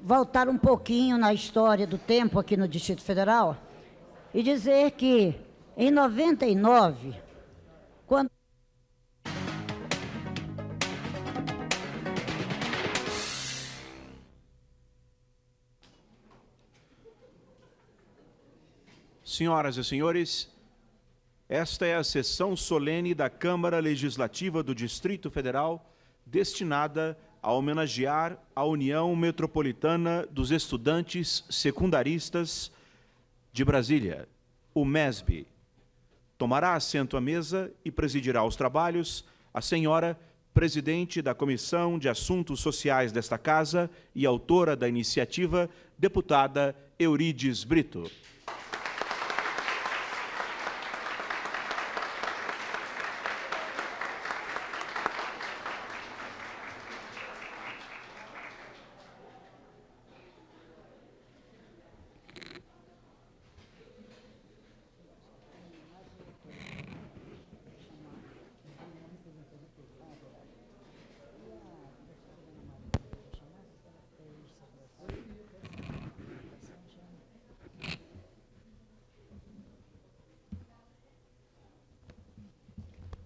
voltar um pouquinho na história do tempo aqui no Distrito Federal e dizer que, em 99, quando Senhoras e senhores, esta é a sessão solene da Câmara Legislativa do Distrito Federal, destinada a homenagear a União Metropolitana dos Estudantes Secundaristas de Brasília, o MESB. Tomará assento à mesa e presidirá os trabalhos a senhora presidente da Comissão de Assuntos Sociais desta Casa e autora da iniciativa, deputada Eurides Brito.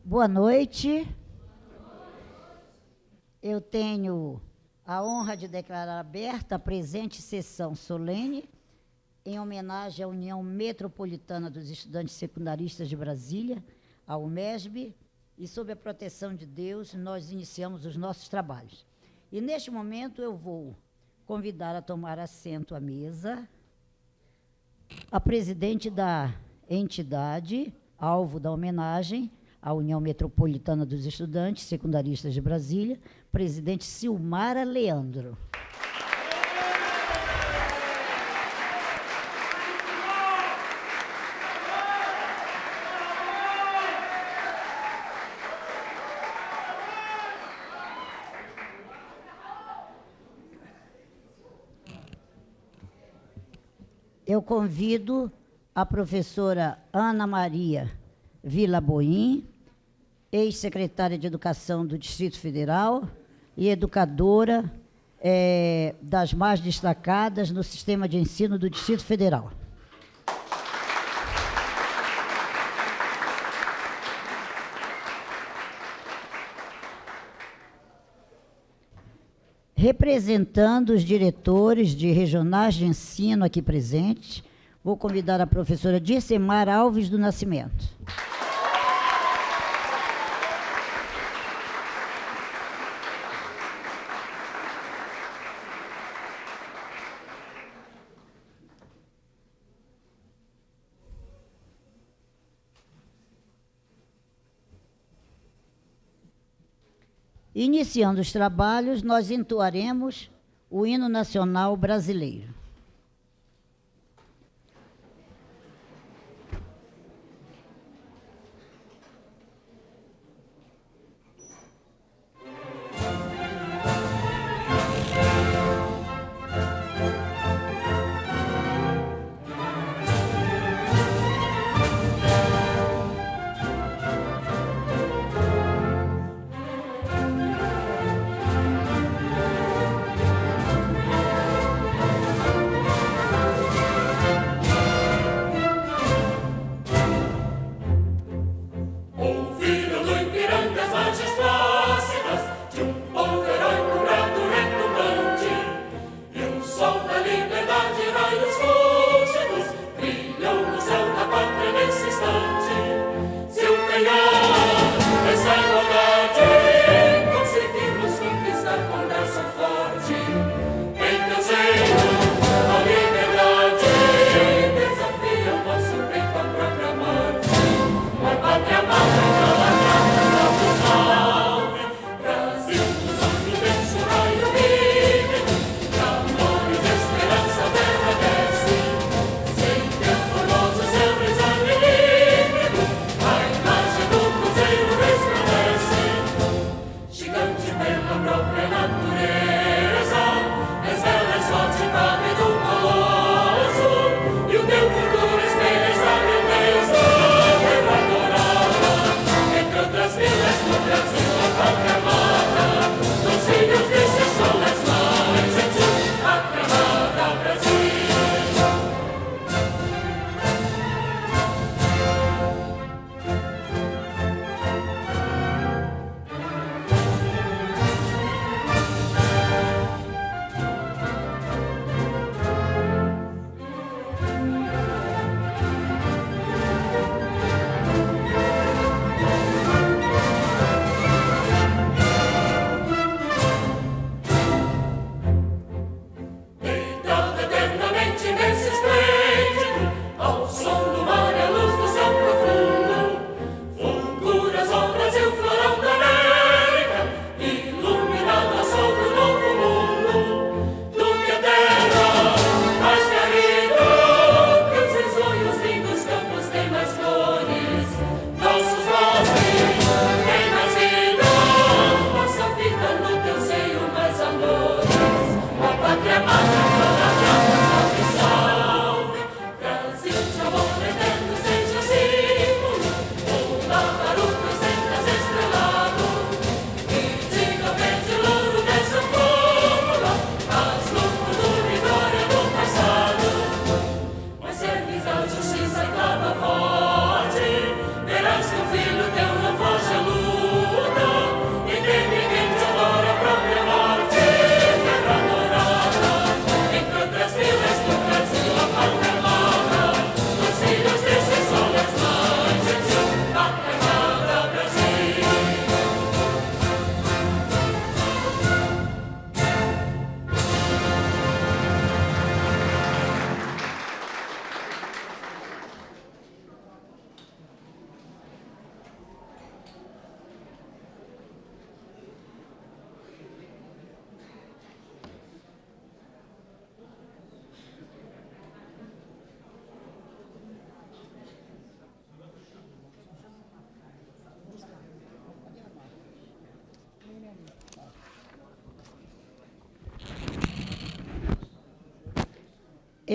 Boa noite. Eu tenho a honra de declarar aberta a presente sessão solene em homenagem à União Metropolitana dos Estudantes Secundaristas de Brasília, a UMESB, e sob a proteção de Deus, nós iniciamos os nossos trabalhos. E neste momento eu vou convidar a tomar assento à mesa a presidente da entidade, alvo da homenagem, a União Metropolitana dos Estudantes Secundaristas de Brasília, presidente Silmara Leandro. Eu convido a professora Ana Maria Vilaboim, ex-secretária de Educação do Distrito Federal e educadora das mais destacadas no sistema de ensino do Distrito Federal. Representando os diretores de regionais de ensino aqui presentes, vou convidar a professora Dircemar Alves do Nascimento. Iniciando os trabalhos, nós entoaremos o hino nacional brasileiro.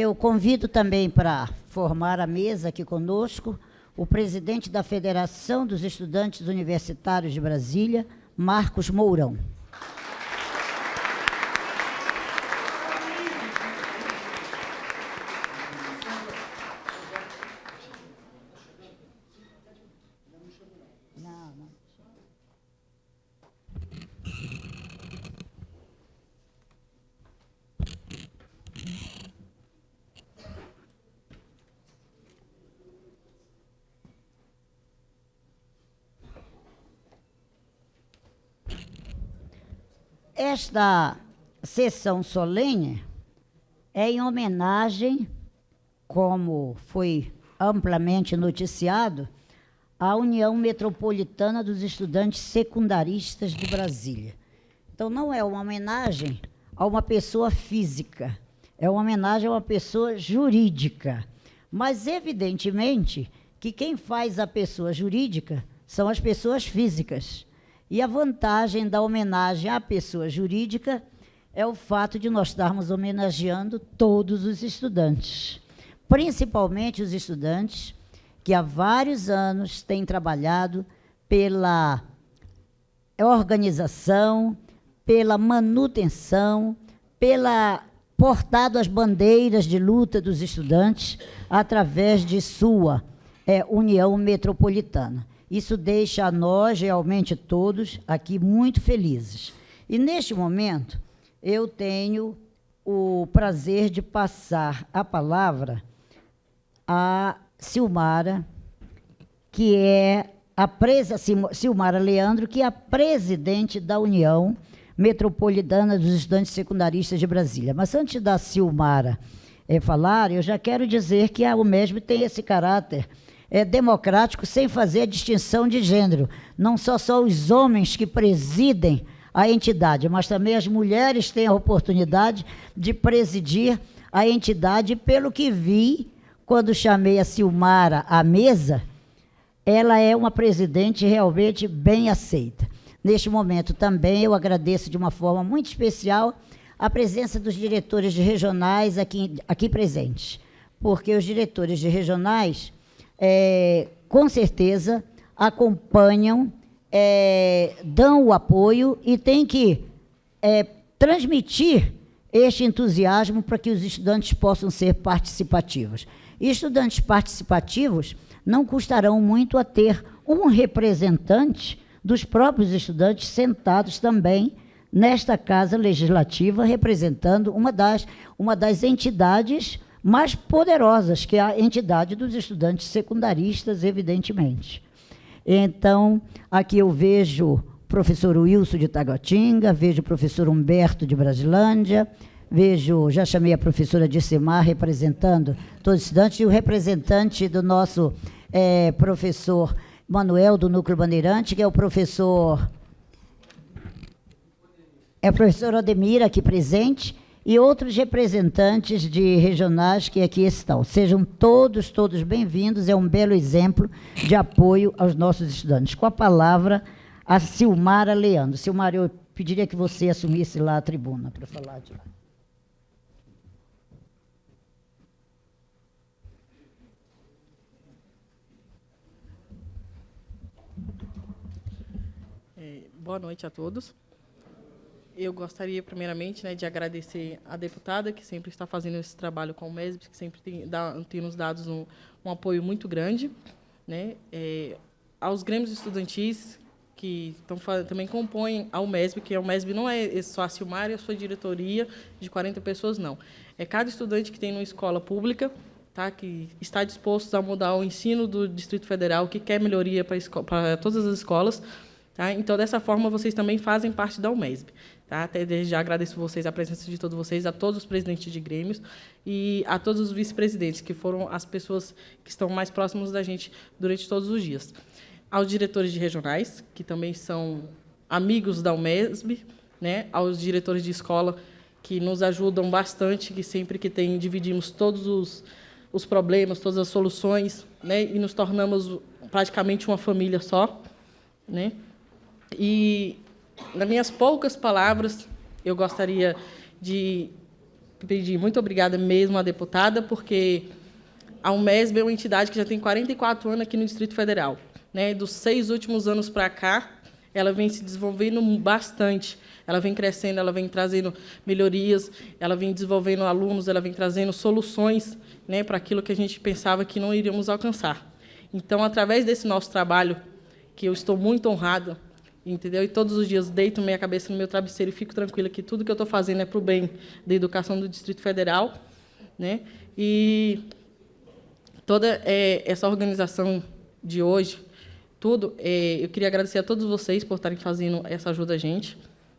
Eu convido também para formar a mesa aqui conosco o presidente da Federação dos Estudantes Universitários de Brasília, Marcos Mourão. Esta sessão solene é em homenagem, como foi amplamente noticiado, à União Metropolitana dos Estudantes Secundaristas de Brasília. Então, não é uma homenagem a uma pessoa física, é uma homenagem a uma pessoa jurídica. Mas, evidentemente, que quem faz a pessoa jurídica são as pessoas físicas. E a vantagem da homenagem à pessoa jurídica é o fato de nós estarmos homenageando todos os estudantes, principalmente os estudantes que há vários anos têm trabalhado pela organização, pela manutenção, pela portado as bandeiras de luta dos estudantes através de sua União Metropolitana. Isso deixa a nós, realmente todos, aqui muito felizes. E, neste momento, eu tenho o prazer de passar a palavra a Silmara, que é Silmara Leandro, que é a presidente da União Metropolitana dos Estudantes Secundaristas de Brasília. Mas, antes da Silmara falar, eu já quero dizer que a UMESB tem esse caráter democrático, sem fazer a distinção de gênero. Não só os homens que presidem a entidade, mas também as mulheres têm a oportunidade de presidir a entidade. Pelo que vi, quando chamei a Silmara à mesa, ela é uma presidente realmente bem aceita. Neste momento também eu agradeço de uma forma muito especial a presença dos diretores de regionais aqui presentes, porque os diretores de regionais com certeza acompanham, dão o apoio e têm que transmitir este entusiasmo para que os estudantes possam ser participativos. E estudantes participativos não custarão muito a ter um representante dos próprios estudantes sentados também nesta Casa Legislativa, representando uma das entidades mais poderosas, que é a entidade dos estudantes secundaristas, evidentemente. Então, aqui eu vejo o professor Wilson de Taguatinga, vejo o professor Humberto de Brasilândia, já chamei a professora Dissemar representando todos os estudantes, e o representante do nosso professor Manuel, do Núcleo Bandeirante, que é o professor Ademir, aqui presente, e outros representantes de regionais que aqui estão. Sejam todos bem-vindos, é um belo exemplo de apoio aos nossos estudantes. Com a palavra, a Silmara Leandro. Silmara, eu pediria que você assumisse lá a tribuna para falar de lá. Boa noite a todos. Eu gostaria, primeiramente, de agradecer à deputada, que sempre está fazendo esse trabalho com o MESB, que sempre tem nos dado um apoio muito grande, aos grêmios estudantis, que também compõem ao MESB, que o MESB não é só a Silmara e a sua diretoria de 40 pessoas, não. É cada estudante que tem uma escola pública, que está disposto a mudar o ensino do Distrito Federal, que quer melhoria para todas as escolas. Então, dessa forma, vocês também fazem parte da UMESB. Até desde já agradeço vocês, a presença de todos vocês, a todos os presidentes de grêmios e a todos os vice-presidentes, que foram as pessoas que estão mais próximas da gente durante todos os dias. Aos diretores de regionais, que também são amigos da UMESB, aos diretores de escola, que nos ajudam bastante, que sempre que dividimos todos os problemas, todas as soluções, e nos tornamos praticamente uma família só. E, nas minhas poucas palavras, eu gostaria de pedir muito obrigada mesmo à deputada, porque a UMESB é uma entidade que já tem 44 anos aqui no Distrito Federal, né? Dos 6 últimos anos para cá, ela vem se desenvolvendo bastante. Ela vem crescendo, ela vem trazendo melhorias, ela vem desenvolvendo alunos, ela vem trazendo soluções, né, para aquilo que a gente pensava que não iríamos alcançar. Então, através desse nosso trabalho, que eu estou muito honrada, entendeu? E todos os dias deito minha cabeça no meu travesseiro e fico tranquila que tudo que eu estou fazendo é para o bem da educação do Distrito Federal, né? E toda essa organização de hoje, eu queria agradecer a todos vocês por estarem fazendo essa ajuda a gente,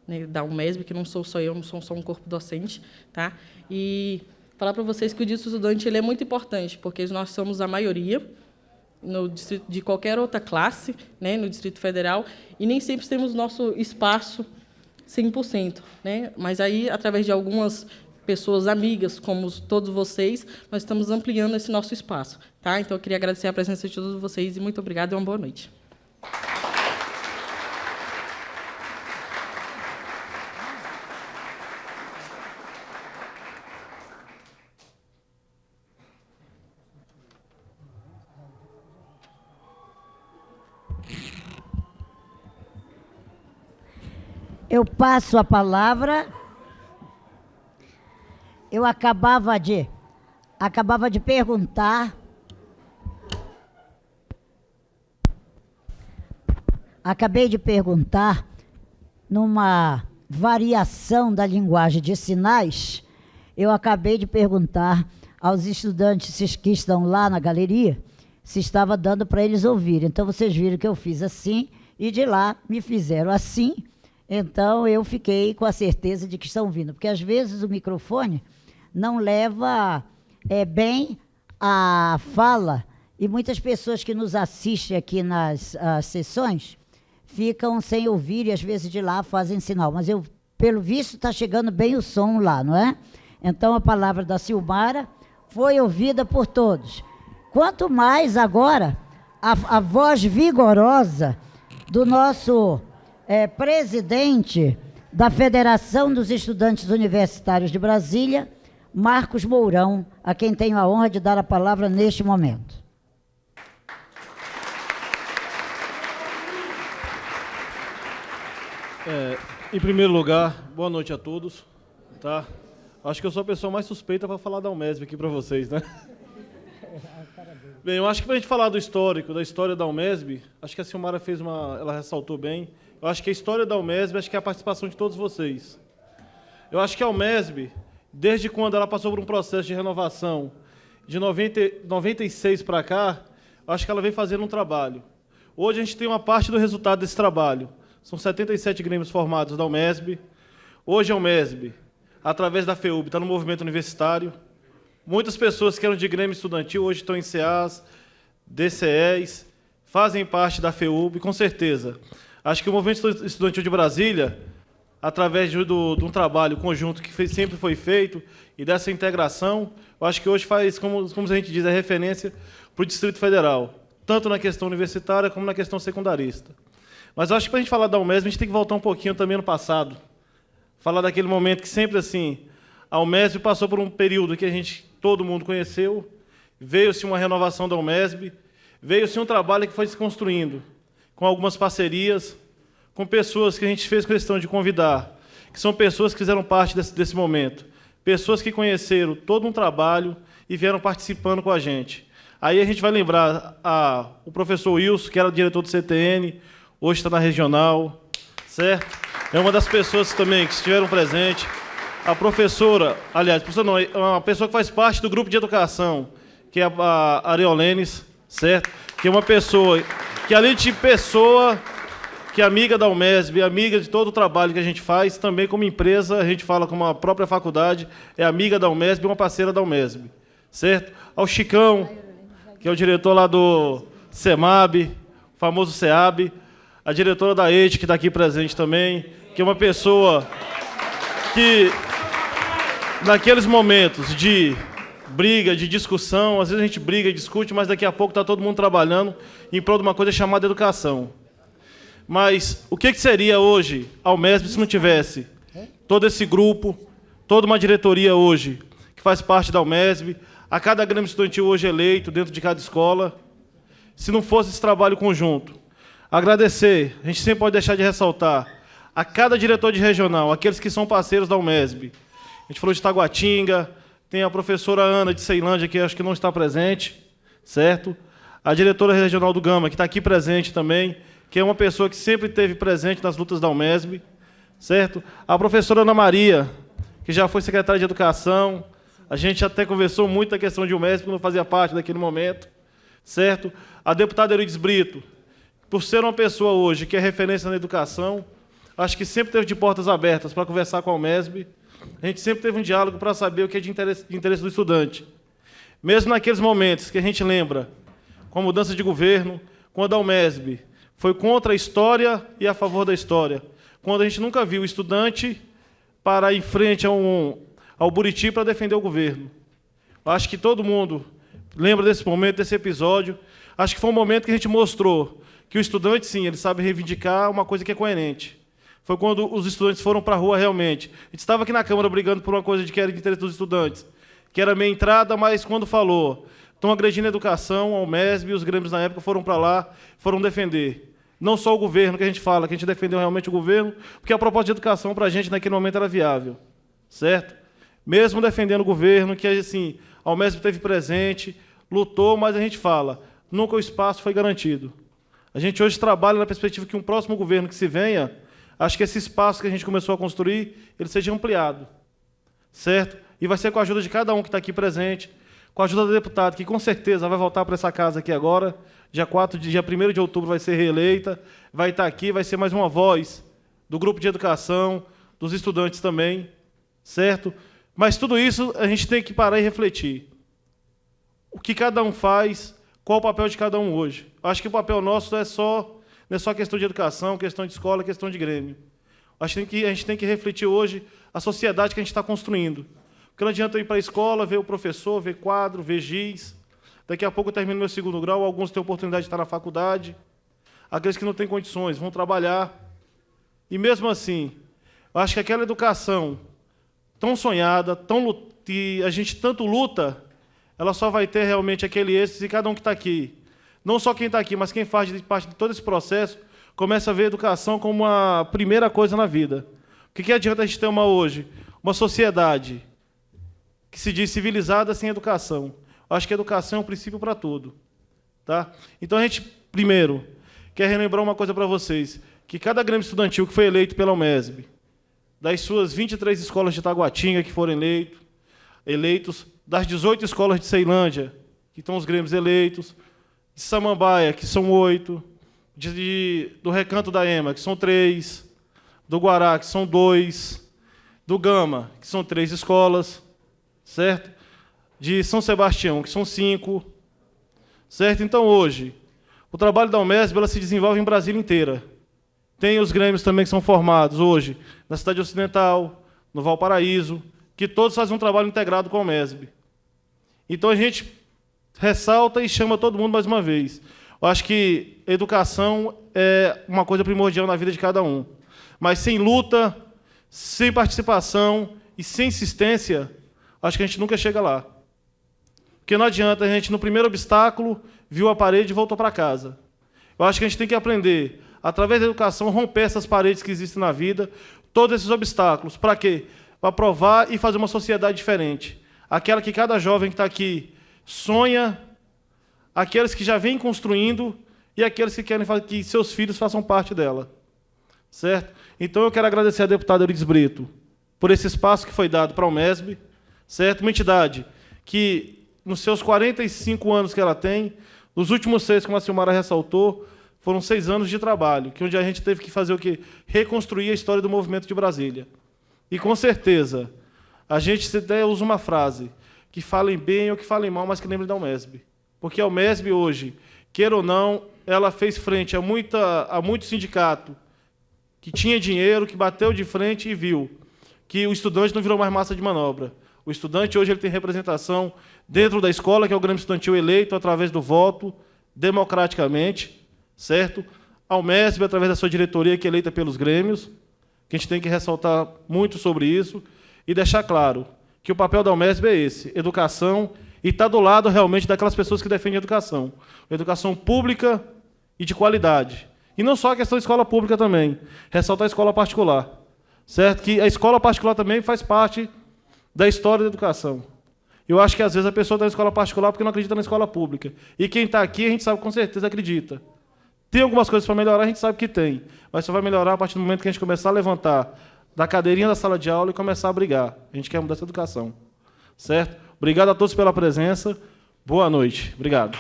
né, da UMESB, que não sou só eu, não sou só um corpo docente, tá? E falar para vocês que o Distrito Estudante ele é muito importante, porque nós somos a maioria no distrito de qualquer outra classe, né, no Distrito Federal, e nem sempre temos nosso espaço 100%, né? Mas aí, através de algumas pessoas amigas, como todos vocês, nós estamos ampliando esse nosso espaço, tá? Então, eu queria agradecer a presença de todos vocês e muito obrigada e uma boa noite. Eu passo a palavra. Eu acabava de perguntar. Acabei de perguntar, numa variação da linguagem de sinais, eu acabei de perguntar aos estudantes que estão lá na galeria se estava dando para eles ouvirem. Então, vocês viram que eu fiz assim, e de lá me fizeram assim. Então, eu fiquei com a certeza de que estão ouvindo, porque às vezes o microfone não leva bem a fala, e muitas pessoas que nos assistem aqui nas sessões ficam sem ouvir e às vezes de lá fazem sinal. Mas, pelo visto, está chegando bem o som lá, não é? Então, a palavra da Silmara foi ouvida por todos. Quanto mais agora a voz vigorosa do nosso presidente da Federação dos Estudantes Universitários de Brasília, Marcos Mourão, a quem tenho a honra de dar a palavra neste momento. Em primeiro lugar, boa noite a todos. Tá? Acho que eu sou a pessoa mais suspeita para falar da UMESB aqui para vocês, né? Bem, eu acho que para a gente falar do histórico, da história da UMESB, acho que a Silmara ela ressaltou bem. Eu acho que a história da UMESB, acho que é a participação de todos vocês. Eu acho que a UMESB, desde quando ela passou por um processo de renovação, de 96 para cá, eu acho que ela vem fazendo um trabalho. Hoje a gente tem uma parte do resultado desse trabalho. São 77 grêmios formados da UMESB. Hoje a UMESB, através da FEUB, está no movimento universitário. Muitas pessoas que eram de grêmio estudantil hoje estão em CEAs, DCEs, fazem parte da FEUB, com certeza. Acho que o movimento estudantil de Brasília, através de um trabalho conjunto que sempre foi feito e dessa integração, eu acho que hoje faz, como a gente diz, a referência para o Distrito Federal, tanto na questão universitária como na questão secundarista. Mas eu acho que, para a gente falar da UMESB, a gente tem que voltar um pouquinho também no passado. Falar daquele momento que sempre, assim, a UMESB passou por um período que todo mundo conheceu, veio-se uma renovação da UMESB, veio-se um trabalho que foi se construindo, com algumas parcerias, com pessoas que a gente fez questão de convidar, que são pessoas que fizeram parte desse momento, pessoas que conheceram todo um trabalho e vieram participando com a gente. Aí a gente vai lembrar o professor Wilson, que era diretor do CTN, hoje está na regional, certo? É uma das pessoas também que estiveram presentes. A professora, aliás, professora não, é uma pessoa que faz parte do grupo de educação, que é a Ariolenes, certo? Que é uma pessoa que, além de pessoa, que é amiga da UMESB, amiga de todo o trabalho que a gente faz, também como empresa, a gente fala como a própria faculdade, é amiga da UMESB, uma parceira da UMESB, certo? Ao Chicão, que é o diretor lá do CEMAB, o famoso CEAB, a diretora da EIT, que está aqui presente também, que é uma pessoa que, naqueles momentos de briga, de discussão, às vezes a gente briga e discute, mas daqui a pouco está todo mundo trabalhando em prol de uma coisa chamada educação. Mas o que seria hoje a UMESB se não tivesse todo esse grupo, toda uma diretoria hoje que faz parte da UMESB, a cada grêmio estudantil hoje eleito dentro de cada escola. Se não fosse esse trabalho conjunto, agradecer, a gente sempre pode deixar de ressaltar, a cada diretor de regional, aqueles que são parceiros da UMESB. A gente falou de Taguatinga, tem a professora Ana de Ceilândia, que acho que não está presente, certo? A diretora regional do Gama, que está aqui presente também, que é uma pessoa que sempre esteve presente nas lutas da UMESB, certo? A professora Ana Maria, que já foi secretária de Educação, a gente até conversou muito a questão de UMESB, que não fazia parte daquele momento, certo? A deputada Eurides Brito, por ser uma pessoa hoje que é referência na educação, acho que sempre teve de portas abertas para conversar com a UMESB, a gente sempre teve um diálogo para saber o que é de interesse do estudante. Mesmo naqueles momentos que a gente lembra, com a mudança de governo, quando a UMESB foi contra a história e a favor da história, quando a gente nunca viu o estudante parar em frente ao Buriti para defender o governo. Acho que todo mundo lembra desse momento, desse episódio. Acho que foi um momento que a gente mostrou que o estudante, sim, ele sabe reivindicar uma coisa que é coerente. Foi quando os estudantes foram para a rua realmente. A gente estava aqui na Câmara brigando por uma coisa que era de interesse dos estudantes, que era meia entrada, mas quando falou, estão agredindo a educação, a UMESB e os grêmios na época foram para lá, foram defender. Não só o governo que a gente fala, que a gente defendeu realmente o governo, porque a proposta de educação para a gente naquele momento era viável, certo? Mesmo defendendo o governo, que assim, a UMESB esteve presente, lutou, mas a gente fala, nunca o espaço foi garantido. A gente hoje trabalha na perspectiva que um próximo governo que se venha, acho que esse espaço que a gente começou a construir, ele seja ampliado, certo? E vai ser com a ajuda de cada um que está aqui presente, com a ajuda do deputado, que com certeza vai voltar para essa casa aqui agora, dia 1º de outubro vai ser reeleita, vai estar aqui, vai ser mais uma voz do grupo de educação, dos estudantes também, certo? Mas tudo isso a gente tem que parar e refletir. O que cada um faz, qual o papel de cada um hoje. Acho que o papel nosso não é só questão de educação, questão de escola, questão de grêmio. Acho que a gente tem que refletir hoje a sociedade que a gente está construindo. Porque não adianta eu ir para a escola, ver o professor, ver quadro, ver giz. Daqui a pouco eu termino meu 2º grau, alguns têm oportunidade de estar na faculdade. Aqueles que não têm condições vão trabalhar. E mesmo assim, eu acho que aquela educação tão sonhada, que a gente tanto luta, ela só vai ter realmente aquele êxito se cada um que está aqui, não só quem está aqui, mas quem faz parte de todo esse processo, começa a ver a educação como a primeira coisa na vida. O que adianta a gente ter hoje uma sociedade que se diz civilizada sem educação? Eu acho que a educação é um princípio para tudo. Tá? Então, a gente, primeiro, quer relembrar uma coisa para vocês, que cada grêmio estudantil que foi eleito pela UMESB, das suas 23 escolas de Taguatinga que foram eleitos, das 18 escolas de Ceilândia, que estão os grêmios eleitos, de Samambaia, que são 8, do Recanto da Ema, que são 3, do Guará, que são 2, do Gama, que são 3 escolas, certo? De São Sebastião, que são 5, certo? Então, hoje, o trabalho da UMESB ela se desenvolve em Brasília inteira. Tem os grêmios também que são formados hoje na Cidade Ocidental, no Valparaíso, que todos fazem um trabalho integrado com a UMESB. Então, a gente ressalta e chama todo mundo mais uma vez. Eu acho que educação é uma coisa primordial na vida de cada um. Mas sem luta, sem participação e sem insistência, acho que a gente nunca chega lá. Porque não adianta a gente, no primeiro obstáculo, viu a parede e voltou para casa. Eu acho que a gente tem que aprender, através da educação, romper essas paredes que existem na vida, todos esses obstáculos. Para quê? Para provar e fazer uma sociedade diferente. Aquela que cada jovem que está aqui sonha, aqueles que já vêm construindo e aqueles que querem que seus filhos façam parte dela. Certo? Então, eu quero agradecer à deputada Eurides Brito por esse espaço que foi dado para a UMESB, certo? Uma entidade que, nos seus 45 anos que ela tem, nos últimos 6, como a Silmara ressaltou, foram 6 anos de trabalho, onde a gente teve que fazer o quê? Reconstruir a história do movimento de Brasília. E, com certeza, a gente até usa uma frase, que falem bem ou que falem mal, mas que lembrem da UMESB. Porque a UMESB hoje, queira ou não, ela fez frente a muito sindicato que tinha dinheiro, que bateu de frente e viu que o estudante não virou mais massa de manobra. O estudante hoje ele tem representação dentro da escola, que é o Grêmio Estudantil eleito através do voto, democraticamente, certo? A UMESB, através da sua diretoria, que é eleita pelos grêmios, que a gente tem que ressaltar muito sobre isso. e deixar claro que o papel da UMESB é esse, educação, e está do lado realmente daquelas pessoas que defendem a educação pública e de qualidade. E não só a questão da escola pública também, ressaltar a escola particular, certo? Que a escola particular também faz parte da história da educação. Eu acho que, às vezes, a pessoa está na escola particular porque não acredita na escola pública. E quem está aqui, a gente sabe com certeza acredita. Tem algumas coisas para melhorar, a gente sabe que tem, mas só vai melhorar a partir do momento que a gente começar a levantar da cadeirinha da sala de aula e começar a brigar. A gente quer mudar essa educação. Certo? Obrigado a todos pela presença. Boa noite. Obrigado.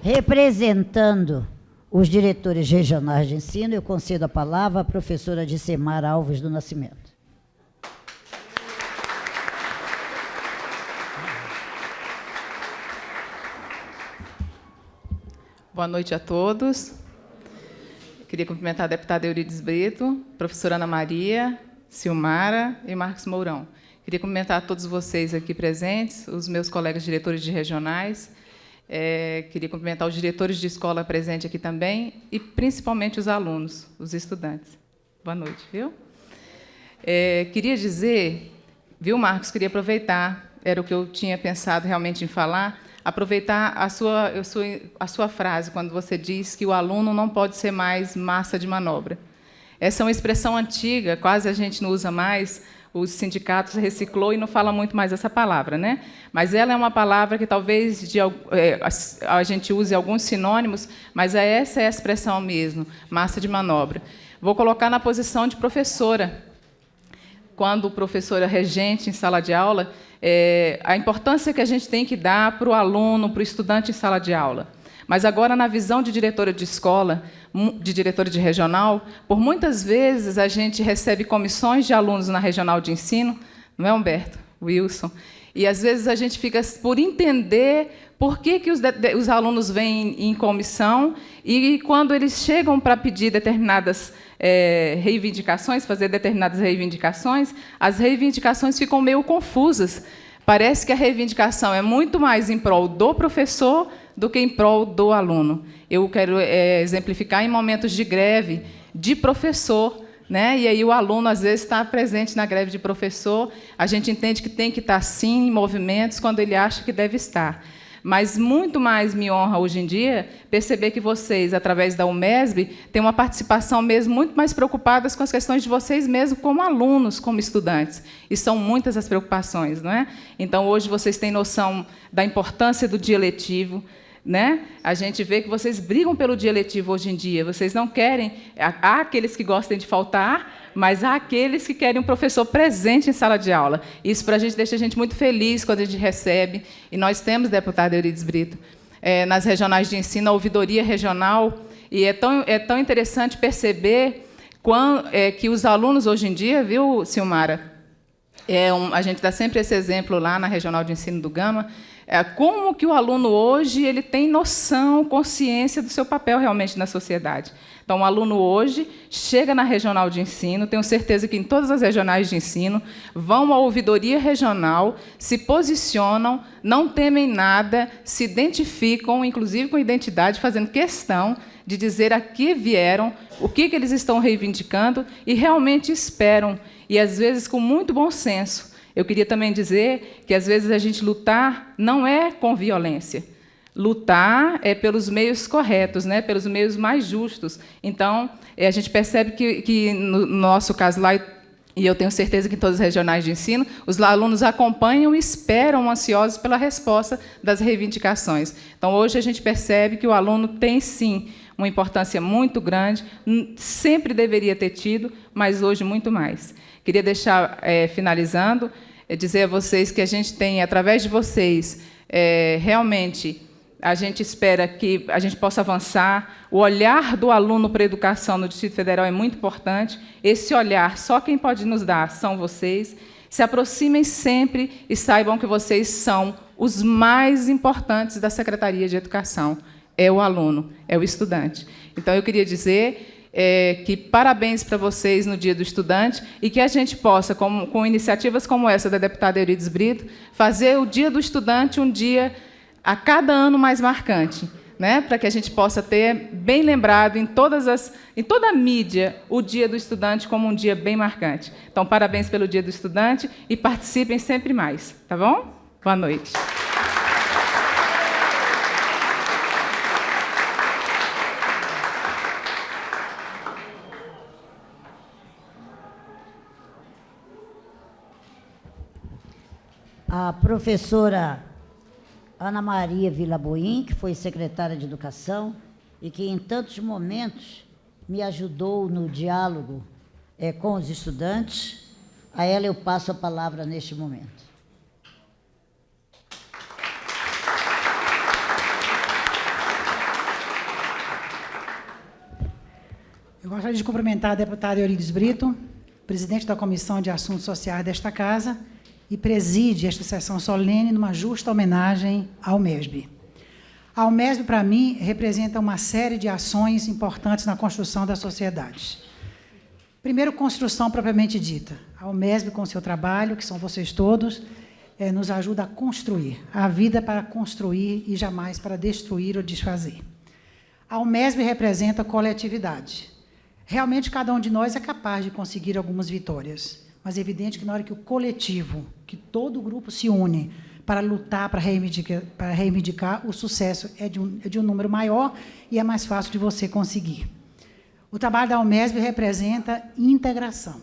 Representando os diretores regionais de ensino, eu concedo a palavra à professora Dicemara Alves do Nascimento. Boa noite a todos. Queria cumprimentar a deputada Eurides Brito, professora Ana Maria, Silmara e Marcos Mourão. Queria cumprimentar a todos vocês aqui presentes, os meus colegas diretores de regionais. Queria cumprimentar os diretores de escola presentes aqui também e, principalmente, os alunos, os estudantes. Boa noite, viu? Queria dizer, viu, Marcos, queria aproveitar, era o que eu tinha pensado realmente em falar, aproveitar a sua frase, quando você diz que o aluno não pode ser mais massa de manobra. Essa é uma expressão antiga, quase a gente não usa mais, os sindicatos reciclou e não fala muito mais essa palavra, né? Mas ela é uma palavra que talvez a gente use alguns sinônimos, mas essa é a expressão mesmo, massa de manobra. Vou colocar na posição de professora. Quando professora regente em sala de aula, a importância que a gente tem que dar para o aluno, para o estudante em sala de aula. Mas agora, na visão de diretora de escola, de diretora de regional, por muitas vezes a gente recebe comissões de alunos na regional de ensino, não é, Humberto? Wilson? E, às vezes, a gente fica por entender por que os alunos vêm em comissão e, quando eles chegam para pedir determinadas reivindicações, fazer determinadas reivindicações, as reivindicações ficam meio confusas. Parece que a reivindicação é muito mais em prol do professor do que em prol do aluno. Eu quero exemplificar em momentos de greve de professor, né? E aí o aluno, às vezes, está presente na greve de professor, a gente entende que tem que estar, sim, em movimentos quando ele acha que deve estar. Mas muito mais me honra, hoje em dia, perceber que vocês, através da UMESB, têm uma participação mesmo muito mais preocupadas com as questões de vocês mesmos, como alunos, como estudantes. E são muitas as preocupações, não é? Então, hoje, vocês têm noção da importância do dia letivo, né? A gente vê que vocês brigam pelo dia letivo hoje em dia. Vocês não querem... Há aqueles que gostam de faltar, mas há aqueles que querem um professor presente em sala de aula. Isso, para a gente, deixa a gente muito feliz quando a gente recebe. E nós temos, deputada Eurides Brito, nas regionais de ensino, a ouvidoria regional, e é tão interessante perceber que os alunos, hoje em dia, viu, Silmara? A gente dá sempre esse exemplo lá na regional de ensino do Gama, como que o aluno hoje ele tem noção, consciência do seu papel realmente na sociedade. Então, o aluno hoje chega na regional de ensino, tenho certeza que em todas as regionais de ensino, vão à ouvidoria regional, se posicionam, não temem nada, se identificam, inclusive com identidade, fazendo questão de dizer a que vieram, o que eles estão reivindicando e realmente esperam, e, às vezes, com muito bom senso. Eu queria também dizer que, às vezes, a gente lutar não é com violência. Lutar é pelos meios corretos, né? Pelos meios mais justos. Então, a gente percebe que no nosso caso lá, e eu tenho certeza que em todas as regionais de ensino, os alunos acompanham e esperam ansiosos pela resposta das reivindicações. Então, hoje, a gente percebe que o aluno tem, sim, uma importância muito grande, sempre deveria ter tido, mas hoje muito mais. Queria deixar, finalizando, dizer a vocês que a gente tem, através de vocês, realmente, a gente espera que a gente possa avançar. O olhar do aluno para a educação no Distrito Federal é muito importante. Esse olhar, só quem pode nos dar são vocês. Se aproximem sempre e saibam que vocês são os mais importantes da Secretaria de Educação. É o aluno, é o estudante. Então, eu queria dizer que parabéns para vocês no Dia do Estudante e que a gente possa, com iniciativas como essa da deputada Eurides Brito, fazer o Dia do Estudante um dia a cada ano mais marcante, né? Para que a gente possa ter bem lembrado em toda a mídia o Dia do Estudante como um dia bem marcante. Então, parabéns pelo Dia do Estudante e participem sempre mais, tá bom? Boa noite. A professora Ana Maria Vilaboim, que foi secretária de Educação e que, em tantos momentos, me ajudou no diálogo com os estudantes. A ela eu passo a palavra neste momento. Eu gostaria de cumprimentar a deputada Eurides Brito, presidente da Comissão de Assuntos Sociais desta Casa, e preside esta sessão solene numa justa homenagem ao MESB. A UMESB, para mim, representa uma série de ações importantes na construção da sociedade. Primeiro, construção propriamente dita. A UMESB, com seu trabalho, que são vocês todos, nos ajuda a construir. A vida para construir e jamais para destruir ou desfazer. A UMESB representa coletividade. Realmente, cada um de nós é capaz de conseguir algumas vitórias, mas é evidente que, na hora que o coletivo, que todo o grupo se une para lutar, para reivindicar, o sucesso é de um número maior e é mais fácil de você conseguir. O trabalho da UMESB representa integração.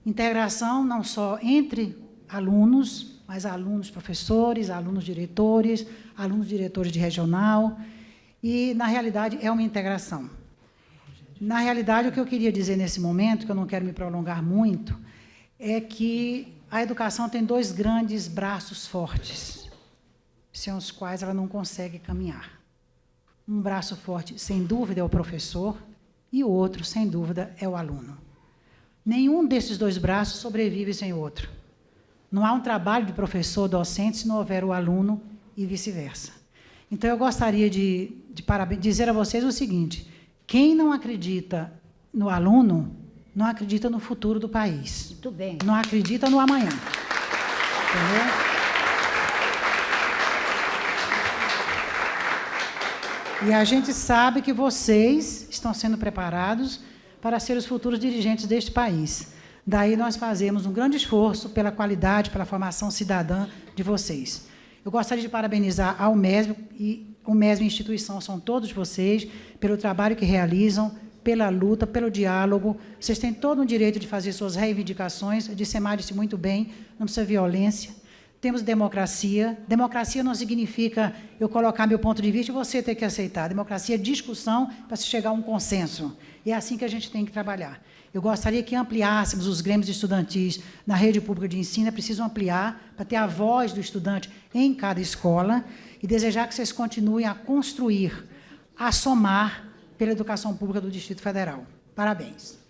Integração não só entre alunos, mas alunos professores, alunos diretores de regional, e, na realidade, é uma integração. Na realidade, o que eu queria dizer nesse momento, que eu não quero me prolongar muito, é que a educação tem dois grandes braços fortes, sem os quais ela não consegue caminhar. Um braço forte, sem dúvida, é o professor, e o outro, sem dúvida, é o aluno. Nenhum desses dois braços sobrevive sem o outro. Não há um trabalho de professor docente se não houver o aluno e vice-versa. Então, eu gostaria de dizer a vocês o seguinte: quem não acredita no aluno, não acredita no futuro do país. Muito bem. Não acredita no amanhã. Entendeu? E a gente sabe que vocês estão sendo preparados para ser os futuros dirigentes deste país. Daí nós fazemos um grande esforço pela qualidade, pela formação cidadã de vocês. Eu gostaria de parabenizar a UMESB, e o MESB instituição são todos vocês, pelo trabalho que realizam, pela luta, pelo diálogo. Vocês têm todo o direito de fazer suas reivindicações. A Dicemar disse muito bem, não precisa violência. Temos democracia. Democracia não significa eu colocar meu ponto de vista e você ter que aceitar. Democracia é discussão para se chegar a um consenso. E é assim que a gente tem que trabalhar. Eu gostaria que ampliássemos os grêmios estudantis na rede pública de ensino. É preciso ampliar para ter a voz do estudante em cada escola e desejar que vocês continuem a construir, a somar pela educação pública do Distrito Federal. Parabéns.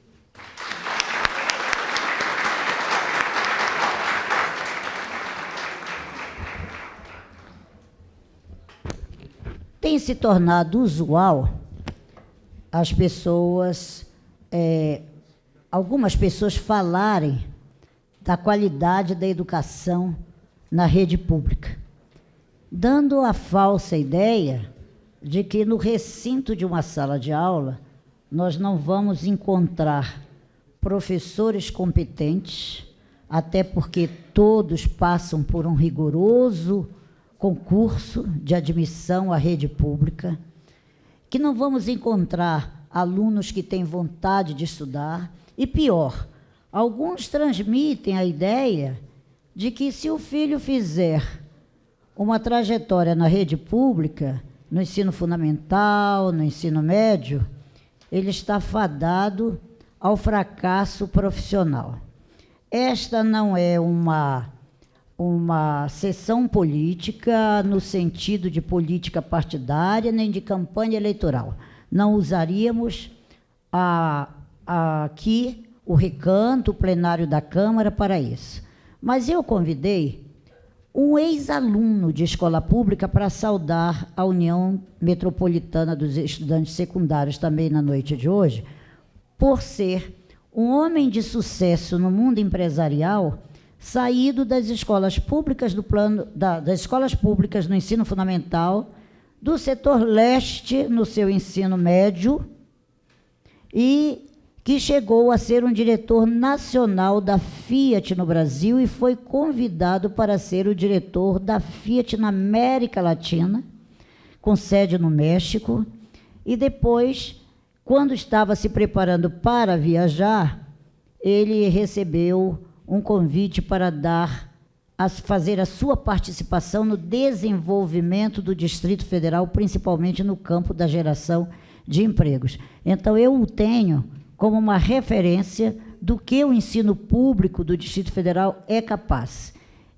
Tem se tornado usual as pessoas, algumas pessoas falarem da qualidade da educação na rede pública, dando a falsa ideia de que no recinto de uma sala de aula nós não vamos encontrar professores competentes, até porque todos passam por um rigoroso concurso de admissão à rede pública, que não vamos encontrar alunos que têm vontade de estudar, e pior, alguns transmitem a ideia de que se o filho fizer uma trajetória na rede pública, no ensino fundamental, no ensino médio, ele está fadado ao fracasso profissional. Esta não é uma sessão política no sentido de política partidária nem de campanha eleitoral. Não usaríamos aqui o recanto, o plenário da Câmara para isso. Mas eu convidei um ex-aluno de escola pública para saudar a União Metropolitana dos Estudantes Secundários também na noite de hoje, por ser um homem de sucesso no mundo empresarial, saído das escolas públicas das escolas públicas no ensino fundamental, do setor leste no seu ensino médio, e que chegou a ser um diretor nacional da Fiat no Brasil e foi convidado para ser o diretor da Fiat na América Latina, com sede no México, e depois, quando estava se preparando para viajar, ele recebeu um convite para fazer a sua participação no desenvolvimento do Distrito Federal, principalmente no campo da geração de empregos. Então, eu o tenho como uma referência do que o ensino público do Distrito Federal é capaz.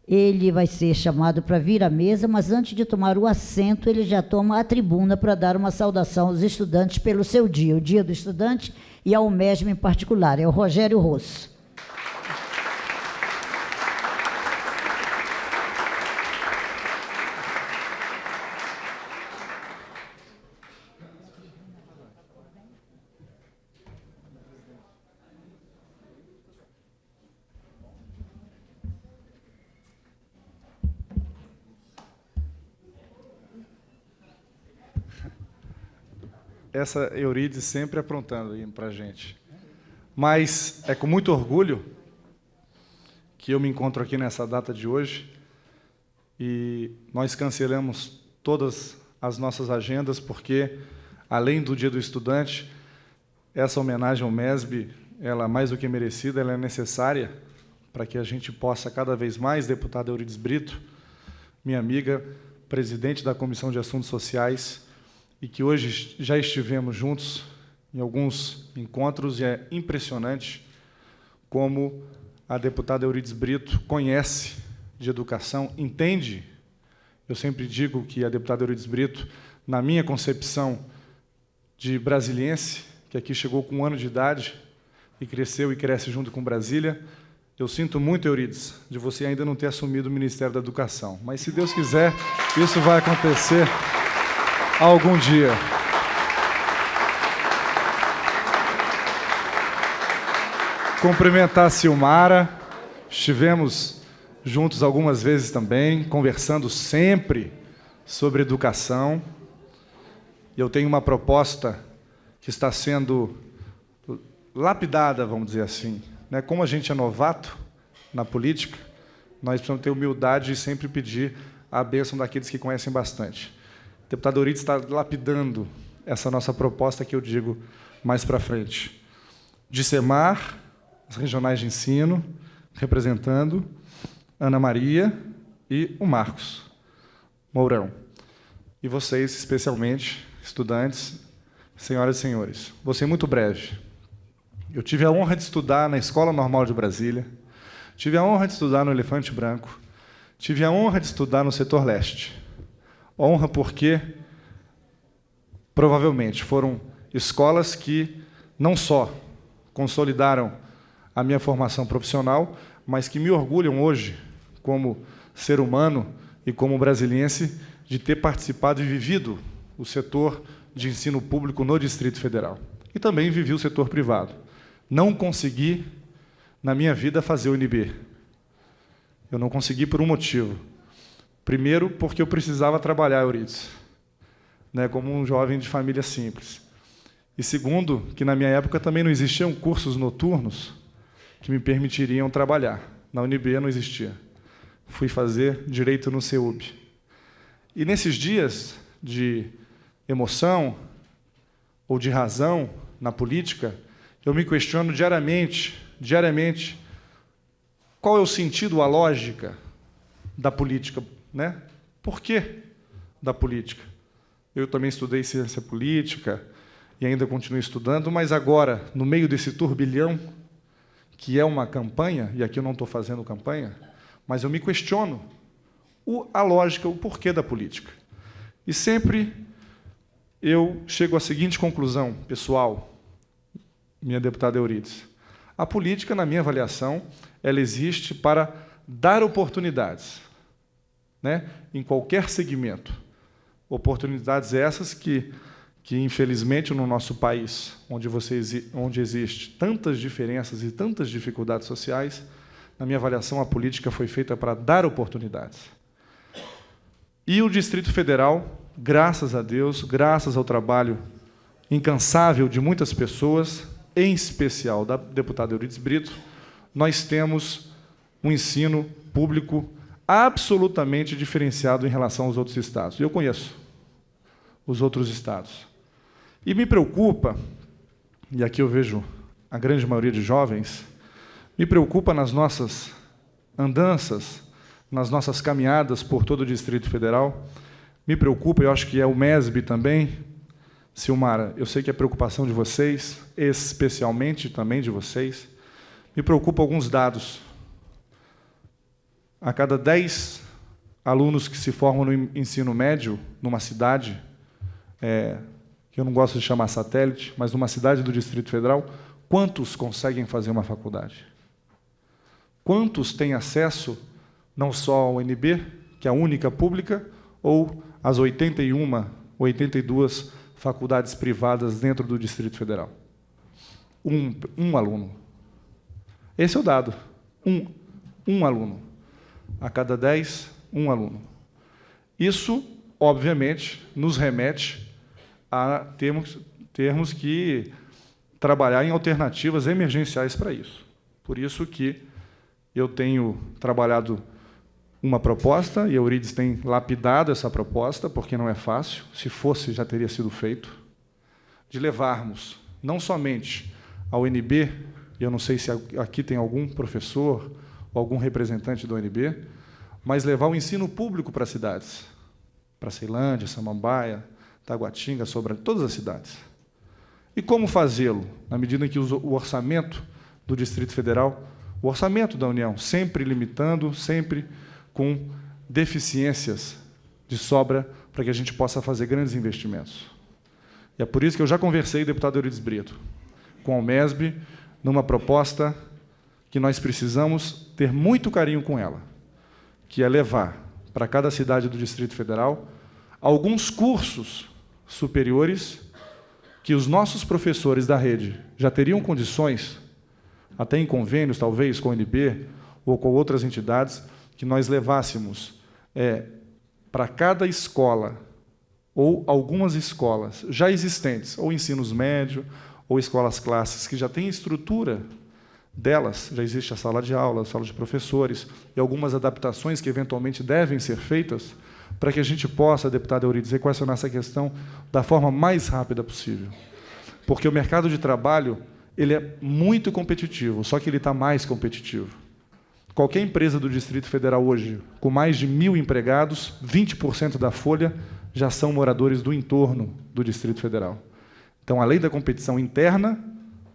Ele vai ser chamado para vir à mesa, mas antes de tomar o assento, ele já toma a tribuna para dar uma saudação aos estudantes pelo seu dia, o Dia do Estudante, e ao MESB em particular. É o Rogério Rosso. Essa Eurídice sempre aprontando aí para a gente. Mas é com muito orgulho que eu me encontro aqui nessa data de hoje e nós cancelamos todas as nossas agendas porque, além do Dia do Estudante, essa homenagem ao MESB, ela é mais do que merecida, ela é necessária para que a gente possa cada vez mais, deputada Eurídice Brito, minha amiga, presidente da Comissão de Assuntos Sociais, e que hoje já estivemos juntos em alguns encontros, e é impressionante como a deputada Eurídice Brito conhece de educação, entende. Eu sempre digo que a deputada Eurídice Brito, na minha concepção de brasiliense, que aqui chegou com 1 ano de idade e cresceu e cresce junto com Brasília, eu sinto muito, Eurídice, de você ainda não ter assumido o Ministério da Educação. Mas, se Deus quiser, isso vai acontecer algum dia. Cumprimentar a Silmara, estivemos juntos algumas vezes também, conversando sempre sobre educação. E eu tenho uma proposta que está sendo lapidada, vamos dizer assim. Como a gente é novato na política, nós precisamos ter humildade e sempre pedir a bênção daqueles que conhecem bastante. O deputado Eurídice está lapidando essa nossa proposta que eu digo mais para frente. Dicemar, as regionais de ensino, representando Ana Maria e o Marcos Mourão. E vocês, especialmente, estudantes, senhoras e senhores. Vou ser muito breve. Eu tive a honra de estudar na Escola Normal de Brasília, tive a honra de estudar no Elefante Branco, tive a honra de estudar no setor leste. Honra porque, provavelmente, foram escolas que não só consolidaram a minha formação profissional, mas que me orgulham hoje, como ser humano e como brasiliense, de ter participado e vivido o setor de ensino público no Distrito Federal. E também vivi o setor privado. Não consegui, na minha vida, fazer o UNB. Eu não consegui por um motivo. Primeiro, porque eu precisava trabalhar, Eurídice, como um jovem de família simples. E segundo, que na minha época também não existiam cursos noturnos que me permitiriam trabalhar. Na UNB não existia. Fui fazer Direito no CEUB. E nesses dias de emoção ou de razão na política, eu me questiono diariamente, qual é o sentido, a lógica da política, Por que da política? Eu também estudei ciência política e ainda continuo estudando, mas agora, no meio desse turbilhão, que é uma campanha, e aqui eu não estou fazendo campanha, mas eu me questiono a lógica, o porquê da política. E sempre eu chego à seguinte conclusão, pessoal, minha deputada Eurídice. A política, na minha avaliação, ela existe para dar oportunidades. né, em qualquer segmento. Oportunidades essas que infelizmente, no nosso país, onde existe tantas diferenças e tantas dificuldades sociais, na minha avaliação, a política foi feita para dar oportunidades. E o Distrito Federal, graças a Deus, graças ao trabalho incansável de muitas pessoas, em especial da deputada Euridice Brito, nós temos um ensino público absolutamente diferenciado em relação aos outros estados. Eu conheço os outros estados. E me preocupa, e aqui eu vejo a grande maioria de jovens, me preocupa nas nossas andanças, nas nossas caminhadas por todo o Distrito Federal, me preocupa, eu acho que é o MESB também, Silmara, eu sei que é preocupação de vocês, especialmente também de vocês, me preocupa alguns dados. A cada 10 alunos que se formam no ensino médio, numa cidade, que eu não gosto de chamar satélite, mas numa cidade do Distrito Federal, quantos conseguem fazer uma faculdade? Quantos têm acesso não só ao UNB, que é a única pública, ou às 81, 82 faculdades privadas dentro do Distrito Federal? Um aluno. Esse é o dado. Um aluno. A cada 10, um aluno. Isso, obviamente, nos remete a termos que trabalhar em alternativas emergenciais para isso. Por isso que eu tenho trabalhado uma proposta, e a Euridice tem lapidado essa proposta, porque não é fácil, se fosse já teria sido feito, de levarmos não somente ao UNB, e eu não sei se aqui tem algum professor ou algum representante do UNB, mas levar o ensino público para as cidades, para Ceilândia, Samambaia, Taguatinga, Sobradinho, todas as cidades. E como fazê-lo? Na medida em que o orçamento do Distrito Federal, o orçamento da União, sempre limitando, sempre com deficiências de sobra para que a gente possa fazer grandes investimentos. E é por isso que eu já conversei, deputado Euridice Brito, com a MESB, numa proposta que nós precisamos ter muito carinho com ela, que é levar para cada cidade do Distrito Federal alguns cursos superiores que os nossos professores da rede já teriam condições, até em convênios, talvez, com o UNB ou com outras entidades, que nós levássemos para cada escola ou algumas escolas já existentes, ou ensinos médio, ou escolas clássicas, que já têm estrutura delas, já existe a sala de aula, a sala de professores, e algumas adaptações que, eventualmente, devem ser feitas, para que a gente possa, deputada Euridice, equacionar essa questão da forma mais rápida possível. Porque o mercado de trabalho ele é muito competitivo, só que ele está mais competitivo. Qualquer empresa do Distrito Federal hoje, com mais de 1.000 empregados, 20% da folha já são moradores do entorno do Distrito Federal. Então, além da competição interna,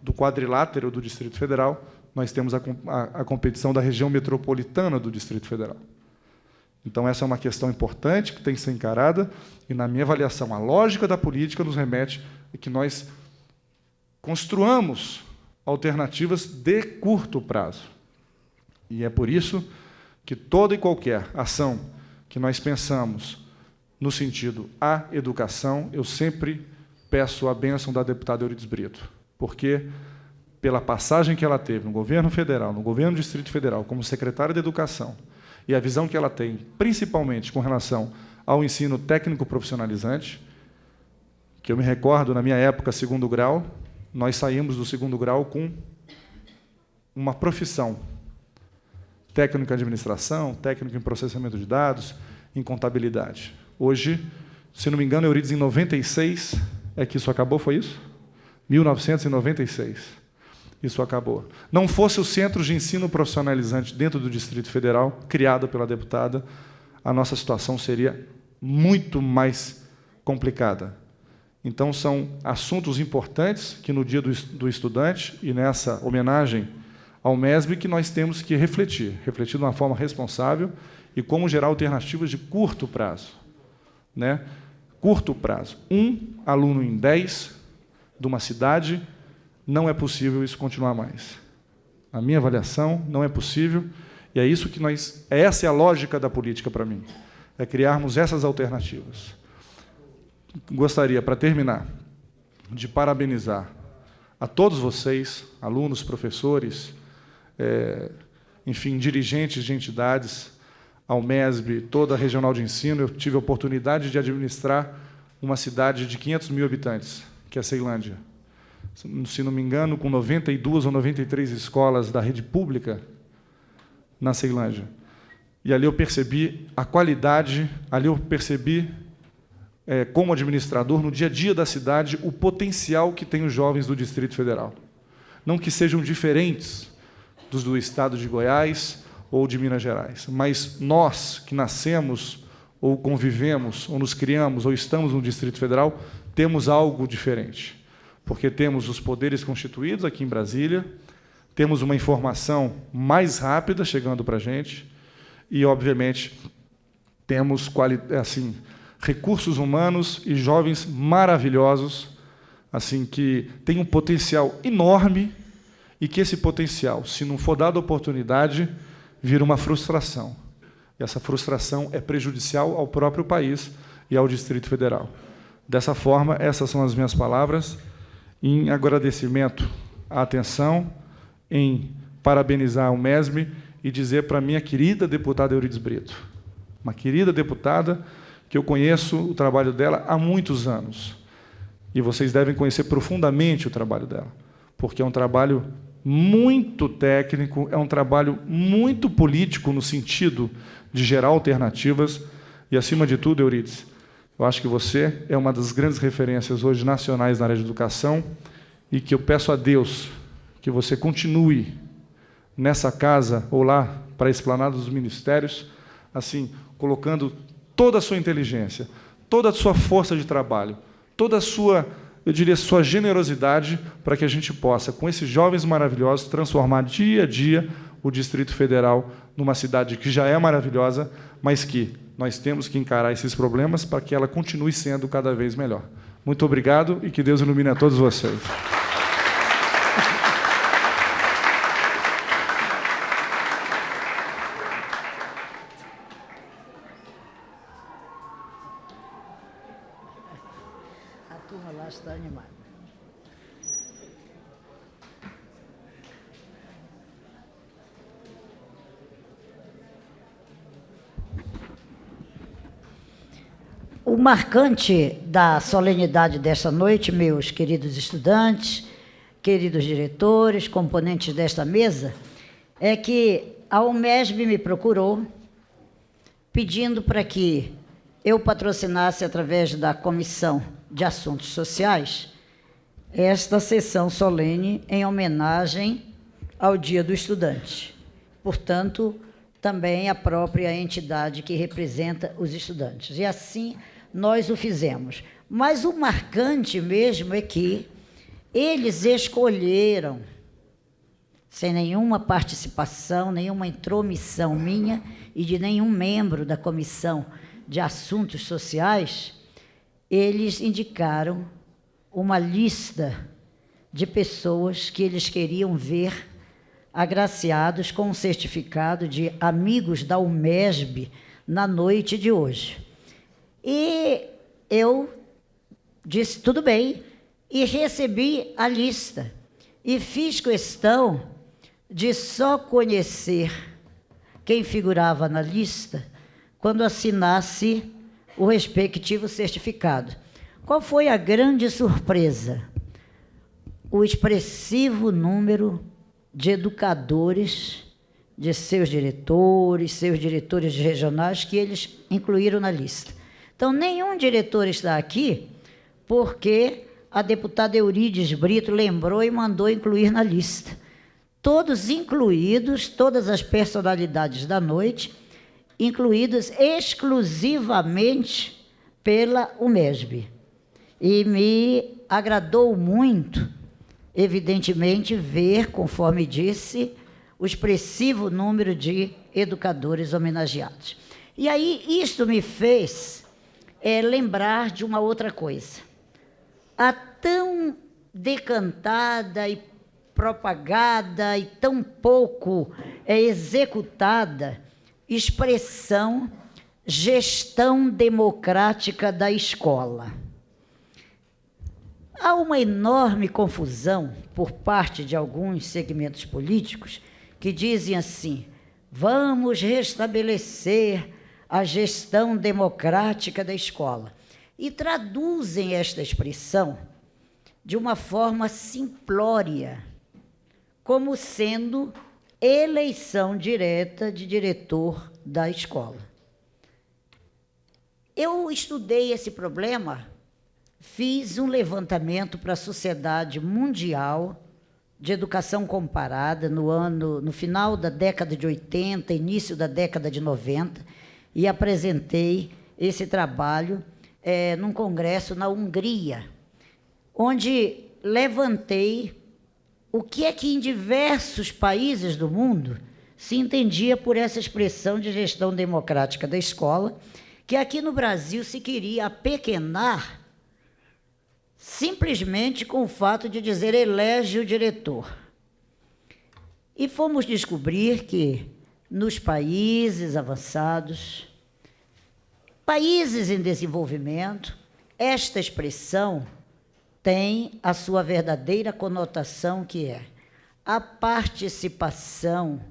do quadrilátero do Distrito Federal, nós temos a competição da região metropolitana do Distrito Federal. Então, essa é uma questão importante que tem que ser encarada, e, na minha avaliação, a lógica da política nos remete a que nós construamos alternativas de curto prazo. E é por isso que toda e qualquer ação que nós pensamos no sentido à educação, eu sempre peço a bênção da deputada Euridice Brito, porque, pela passagem que ela teve no governo federal, no governo do Distrito Federal, como secretária de Educação, e a visão que ela tem, principalmente com relação ao ensino técnico profissionalizante, que eu me recordo, na minha época, segundo grau, nós saímos do segundo grau com uma profissão, técnico em administração, técnico em processamento de dados, em contabilidade. Hoje, se não me engano, Euridice, em 96, é que isso acabou, foi isso? 1996, isso acabou. Não fosse o Centro de Ensino Profissionalizante dentro do Distrito Federal, criado pela deputada, a nossa situação seria muito mais complicada. Então, são assuntos importantes que, no Dia do Estudante, e nessa homenagem ao MESB, que nós temos que refletir de uma forma responsável e como gerar alternativas de curto prazo. Né? Curto prazo. 1 aluno em 10 de uma cidade, não é possível isso continuar mais. A minha avaliação, não é possível, e é isso que essa é a lógica da política para mim. é criarmos essas alternativas. Gostaria, para terminar, de parabenizar a todos vocês, alunos, professores, enfim, dirigentes de entidades, ao MESB, toda a regional de ensino. Eu tive a oportunidade de administrar uma cidade de 500 mil habitantes, que é a Ceilândia. Se não me engano, com 92 ou 93 escolas da rede pública na Ceilândia. E ali eu percebi a qualidade, ali eu percebi, como administrador, no dia a dia da cidade, o potencial que tem os jovens do Distrito Federal. Não que sejam diferentes dos do Estado de Goiás ou de Minas Gerais, mas nós que nascemos, ou convivemos, ou nos criamos, ou estamos no Distrito Federal, temos algo diferente. Porque temos os poderes constituídos aqui em Brasília, temos uma informação mais rápida chegando para a gente e, obviamente, temos assim, recursos humanos e jovens maravilhosos, assim, que têm um potencial enorme e que esse potencial, se não for dada oportunidade, vira uma frustração. E essa frustração é prejudicial ao próprio país e ao Distrito Federal. Dessa forma, essas são as minhas palavras, em agradecimento à atenção, em parabenizar o MESB e dizer para a minha querida deputada Eurides Brito, uma querida deputada que eu conheço o trabalho dela há muitos anos. E vocês devem conhecer profundamente o trabalho dela, porque é um trabalho muito técnico, é um trabalho muito político no sentido de gerar alternativas. E, acima de tudo, Eurides, eu acho que você é uma das grandes referências hoje nacionais na área de educação e que eu peço a Deus que você continue nessa casa ou lá para a esplanada dos ministérios, assim, colocando toda a sua inteligência, toda a sua força de trabalho, toda a sua, eu diria, sua generosidade para que a gente possa, com esses jovens maravilhosos, transformar dia a dia o Distrito Federal numa cidade que já é maravilhosa, mas que nós temos que encarar esses problemas para que ela continue sendo cada vez melhor. Muito obrigado e que Deus ilumine a todos vocês. A turma lá está animada. O marcante da solenidade desta noite, meus queridos estudantes, queridos diretores, componentes desta mesa, é que a UMESB me procurou pedindo para que eu patrocinasse, através da Comissão de Assuntos Sociais, esta sessão solene em homenagem ao Dia do Estudante. Portanto, também a própria entidade que representa os estudantes. E assim nós o fizemos. Mas o marcante mesmo é que eles escolheram, sem nenhuma participação, nenhuma intromissão minha e de nenhum membro da Comissão de Assuntos Sociais, eles indicaram uma lista de pessoas que eles queriam ver agraciados com um certificado de amigos da UMESB na noite de hoje. E eu disse, tudo bem, e recebi a lista. E fiz questão de só conhecer quem figurava na lista quando assinasse o respectivo certificado. Qual foi a grande surpresa? O expressivo número de educadores, de seus diretores de regionais, que eles incluíram na lista. Então, nenhum diretor está aqui porque a deputada Eurides Brito lembrou e mandou incluir na lista. Todos incluídos, todas as personalidades da noite, incluídos exclusivamente pela UMESB. E me agradou muito, evidentemente, ver, conforme disse, o expressivo número de educadores homenageados. E aí, isto me fez lembrar de uma outra coisa. A tão decantada e propagada e tão pouco executada expressão gestão democrática da escola. Há uma enorme confusão por parte de alguns segmentos políticos que dizem assim: vamos restabelecer a gestão democrática da escola. E traduzem esta expressão de uma forma simplória, como sendo eleição direta de diretor da escola. Eu estudei esse problema, fiz um levantamento para a Sociedade Mundial de Educação Comparada no final da década de 80, início da década de 90, e apresentei esse trabalho num congresso na Hungria, onde levantei o que é que em diversos países do mundo se entendia por essa expressão de gestão democrática da escola, que aqui no Brasil se queria apequenar simplesmente com o fato de dizer elege o diretor. E fomos descobrir que nos países avançados, países em desenvolvimento, esta expressão tem a sua verdadeira conotação, que é a participação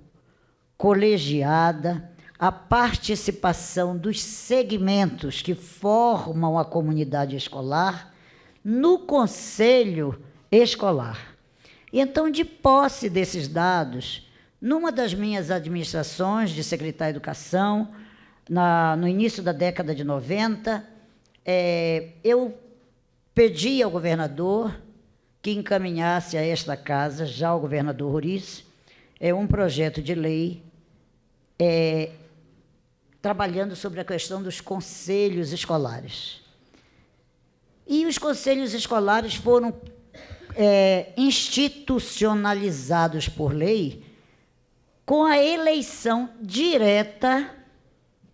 colegiada, a participação dos segmentos que formam a comunidade escolar no conselho escolar. E então, de posse desses dados, numa das minhas administrações de secretária de Educação, no início da década de 90, eu pedi ao governador que encaminhasse a esta casa, já ao governador Roriz, um projeto de lei trabalhando sobre a questão dos conselhos escolares. E os conselhos escolares foram institucionalizados por lei com a eleição direta,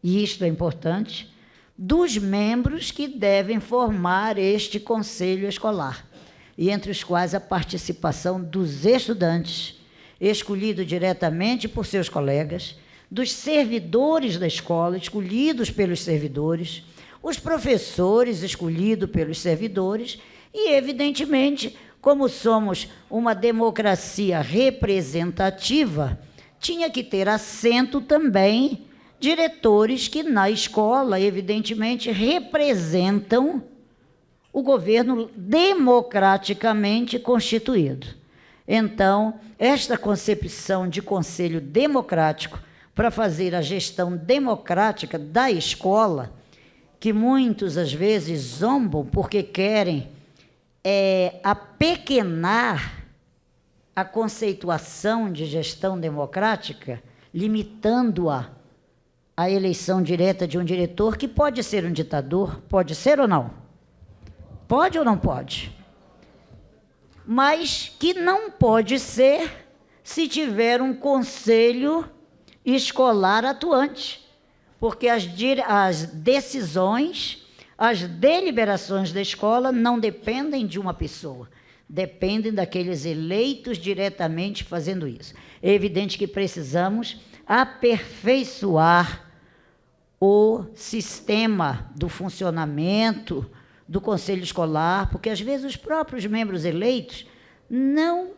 e isto é importante, dos membros que devem formar este conselho escolar, e entre os quais a participação dos estudantes, escolhido diretamente por seus colegas, dos servidores da escola, escolhidos pelos servidores, os professores, escolhidos pelos servidores, e, evidentemente, como somos uma democracia representativa, tinha que ter assento também diretores que, na escola, evidentemente, representam o governo democraticamente constituído. Então, esta concepção de conselho democrático para fazer a gestão democrática da escola, que muitos, às vezes, zombam porque querem apequenar a conceituação de gestão democrática, limitando-a à eleição direta de um diretor, que pode ser um ditador, pode ser ou não? Pode ou não pode? Mas que não pode ser se tiver um conselho escolar atuante, porque as decisões, as deliberações da escola não dependem de uma pessoa, dependem daqueles eleitos diretamente fazendo isso. É evidente que precisamos aperfeiçoar o sistema do funcionamento do conselho escolar, porque às vezes os próprios membros eleitos não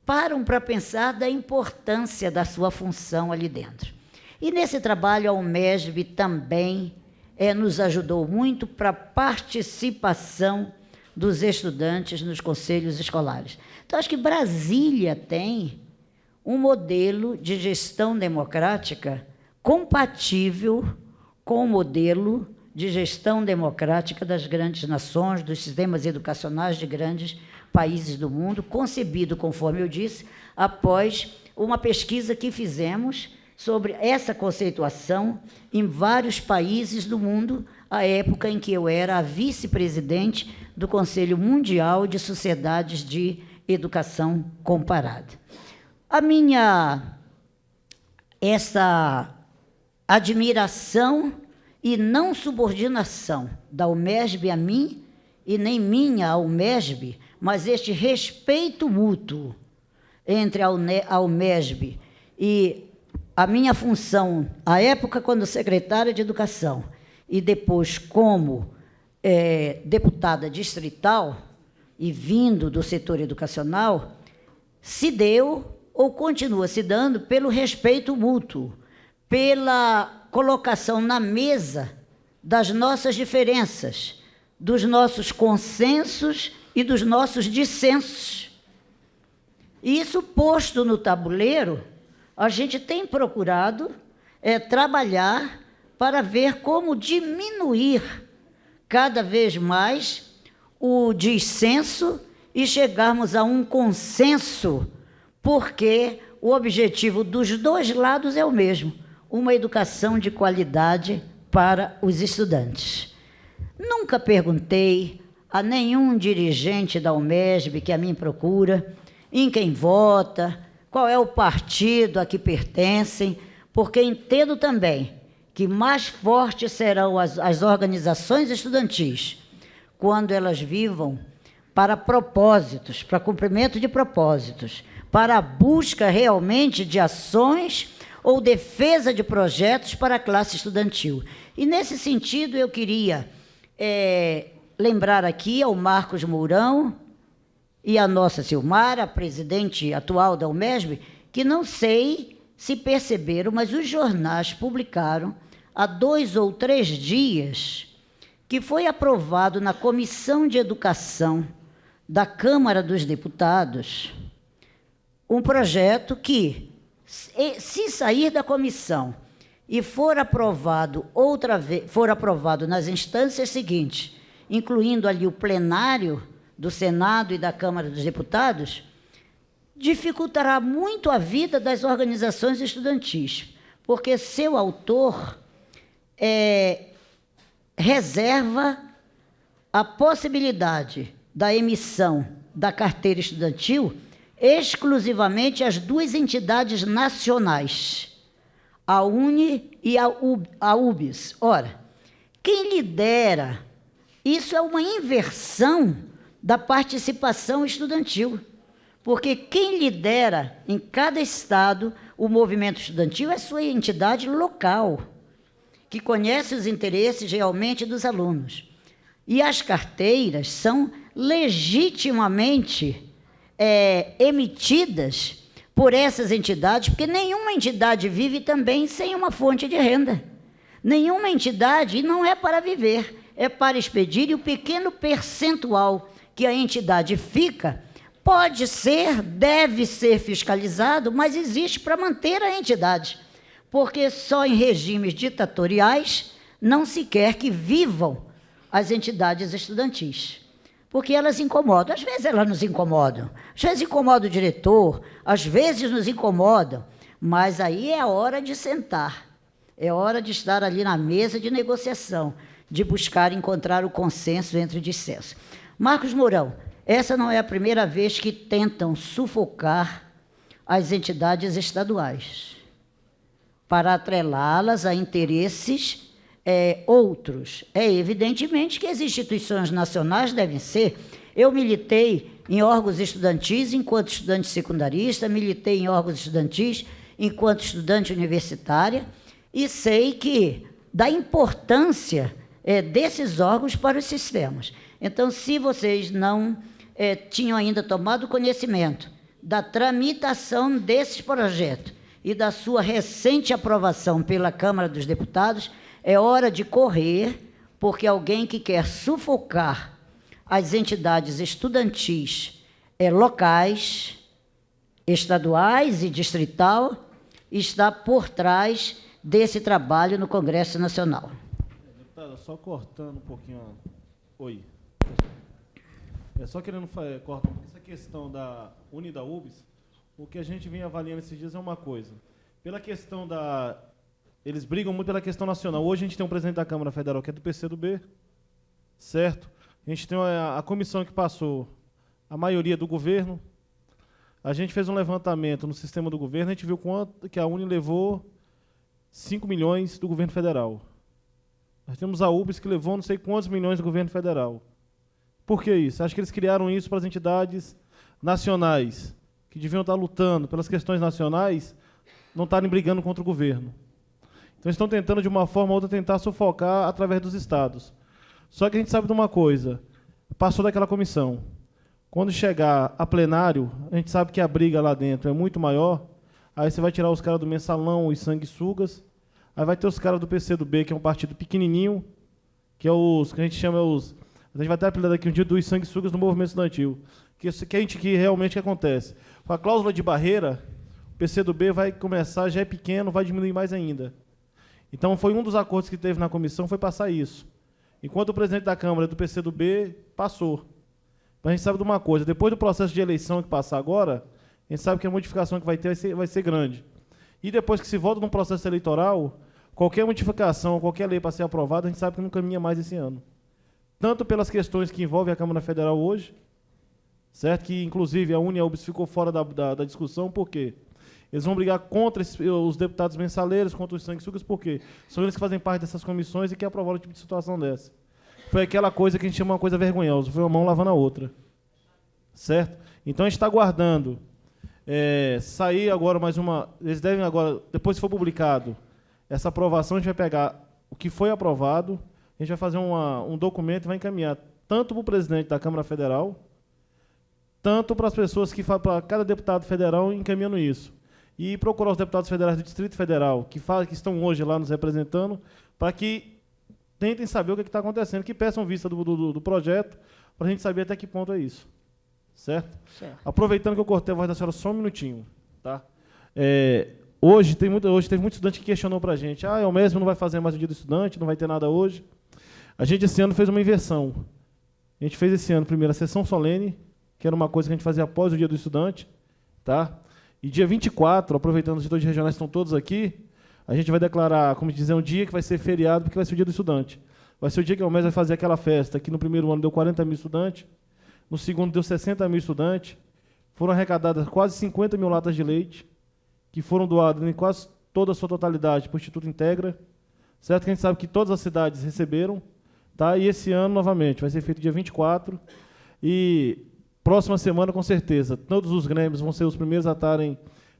param para pensar da importância da sua função ali dentro. E nesse trabalho a UMESB também nos ajudou muito para a participação dos estudantes nos conselhos escolares. Então, acho que Brasília tem um modelo de gestão democrática compatível com o modelo de gestão democrática das grandes nações, dos sistemas educacionais de grandes países do mundo, concebido, conforme eu disse, após uma pesquisa que fizemos sobre essa conceituação em vários países do mundo, à época em que eu era a vice-presidente do Conselho Mundial de Sociedades de Educação Comparada. Essa admiração e não subordinação da UMESB a mim, e nem minha à UMESB, mas este respeito mútuo entre a UMESB e a minha função, à época, quando secretária de Educação, e depois como deputada distrital, e vindo do setor educacional, se deu ou continua se dando pelo respeito mútuo, pela colocação na mesa das nossas diferenças, dos nossos consensos e dos nossos dissensos. E isso posto no tabuleiro, a gente tem procurado trabalhar para ver como diminuir cada vez mais o dissenso e chegarmos a um consenso, porque o objetivo dos dois lados é o mesmo, uma educação de qualidade para os estudantes. Nunca perguntei a nenhum dirigente da UMESB que a mim procura em quem vota, qual é o partido a que pertencem, porque entendo também que mais fortes serão as organizações estudantis quando elas vivam para propósitos, para cumprimento de propósitos, para a busca realmente de ações ou defesa de projetos para a classe estudantil. E, nesse sentido, eu queria lembrar aqui ao Marcos Mourão e à nossa Silmara, a presidente atual da UMESB, que não sei se perceberam, mas os jornais publicaram há 2 ou 3 dias que foi aprovado na Comissão de Educação da Câmara dos Deputados um projeto que, se sair da comissão e for aprovado nas instâncias seguintes, incluindo ali o plenário do Senado e da Câmara dos Deputados, dificultará muito a vida das organizações estudantis, porque seu autor reserva a possibilidade da emissão da carteira estudantil exclusivamente às 2 entidades nacionais, a UNE e a UBS. Ora, quem lidera, isso é uma inversão da participação estudantil, porque quem lidera em cada estado o movimento estudantil é a sua entidade local, que conhece os interesses realmente dos alunos. E as carteiras são legitimamente emitidas por essas entidades, porque nenhuma entidade vive também sem uma fonte de renda. Nenhuma entidade, e não é para viver, é para expedir, e o pequeno percentual que a entidade fica pode ser, deve ser fiscalizado, mas existe para manter a entidade, porque só em regimes ditatoriais não se quer que vivam as entidades estudantis, porque elas incomodam. Às vezes elas nos incomodam, às vezes incomoda o diretor, às vezes nos incomodam, mas aí é a hora de sentar, é hora de estar ali na mesa de negociação, de buscar encontrar o consenso entre o dissenso. Marcos Mourão, essa não é a primeira vez que tentam sufocar as entidades estaduais para atrelá-las a interesses outros. Evidentemente que as instituições nacionais devem ser. Eu militei em órgãos estudantis enquanto estudante secundarista, militei em órgãos estudantis enquanto estudante universitária, e sei que da importância desses órgãos para os sistemas. Então, se vocês não tinham ainda tomado conhecimento da tramitação desses projetos e da sua recente aprovação pela Câmara dos Deputados, é hora de correr, porque alguém que quer sufocar as entidades estudantis locais, estaduais e distrital está por trás desse trabalho no Congresso Nacional. Deputada, só cortando um pouquinho. Oi. Só querendo cortar essa questão da UNE e da UBS, o que a gente vem avaliando esses dias é uma coisa. Pela questão da... Eles brigam muito pela questão nacional. Hoje a gente tem um presidente da Câmara Federal que é do PCdoB, certo? A gente tem a comissão que passou a maioria do governo. A gente fez um levantamento no sistema do governo, a gente viu quanto que a UNE levou 5 milhões do governo federal. Nós temos a UBS que levou não sei quantos milhões do governo federal. Por que isso? Acho que eles criaram isso para as entidades nacionais, que deviam estar lutando pelas questões nacionais, não estarem brigando contra o governo. Então, estão tentando, de uma forma ou outra, tentar sufocar através dos estados. Só que a gente sabe de uma coisa, passou daquela comissão. Quando chegar a plenário, a gente sabe que a briga lá dentro é muito maior, aí você vai tirar os caras do mensalão, os sanguessugas, aí vai ter os caras do PCdoB, que é um partido pequenininho, que é os que a gente chama os... A gente vai ter apelidado aqui um dia dos sanguessugas do movimento estudantil. Que realmente que acontece. Com a cláusula de barreira, o PCdoB vai começar, já é pequeno, vai diminuir mais ainda. Então, foi um dos acordos que teve na comissão, foi passar isso. Enquanto o presidente da Câmara do PCdoB passou. Mas a gente sabe de uma coisa, depois do processo de eleição que passar agora, a gente sabe que a modificação que vai ter vai ser grande. E depois que se volta num processo eleitoral, qualquer modificação, qualquer lei para ser aprovada, a gente sabe que não caminha mais esse ano. Tanto pelas questões que envolvem a Câmara Federal hoje, certo? Que, inclusive, a UniA-UBS ficou fora da discussão, por quê? Eles vão brigar contra os deputados mensaleiros, contra os sanguessugas, por quê? São eles que fazem parte dessas comissões e que aprovaram o tipo de situação dessa. Foi aquela coisa que a gente chama uma coisa vergonhosa, foi uma mão lavando a outra. Certo? Então, a gente está aguardando sair agora mais uma... Eles devem agora, depois que for publicado essa aprovação, a gente vai pegar o que foi aprovado, a gente vai fazer um documento e vai encaminhar tanto para o presidente da Câmara Federal, tanto para as pessoas que para cada deputado federal encaminhando isso. E procurar os deputados federais do Distrito Federal, que estão hoje lá nos representando, para que tentem saber o que está acontecendo, que peçam vista do projeto, para a gente saber até que ponto é isso. Certo? Certo. Aproveitando que eu cortei a voz da senhora só um minutinho. Tá? Hoje teve muito estudante que questionou para a gente, o MESB não vai fazer mais o dia do estudante, não vai ter nada hoje. A gente, esse ano, fez uma inversão. A gente fez esse ano, primeiro, a sessão solene, que era uma coisa que a gente fazia após o dia do estudante. Tá? E dia 24, aproveitando os setores regionais estão todos aqui, a gente vai declarar, como dizer, um dia que vai ser feriado, porque vai ser o dia do estudante. Vai ser o dia que o MES vai fazer aquela festa, que no primeiro ano deu 40 mil estudantes, no segundo deu 60 mil estudantes, foram arrecadadas quase 50 mil latas de leite, que foram doadas em quase toda a sua totalidade para o Instituto Integra, certo? Que a gente sabe que todas as cidades receberam, tá? E esse ano, novamente, vai ser feito dia 24, e próxima semana, com certeza, todos os grêmios vão ser os primeiros a estarem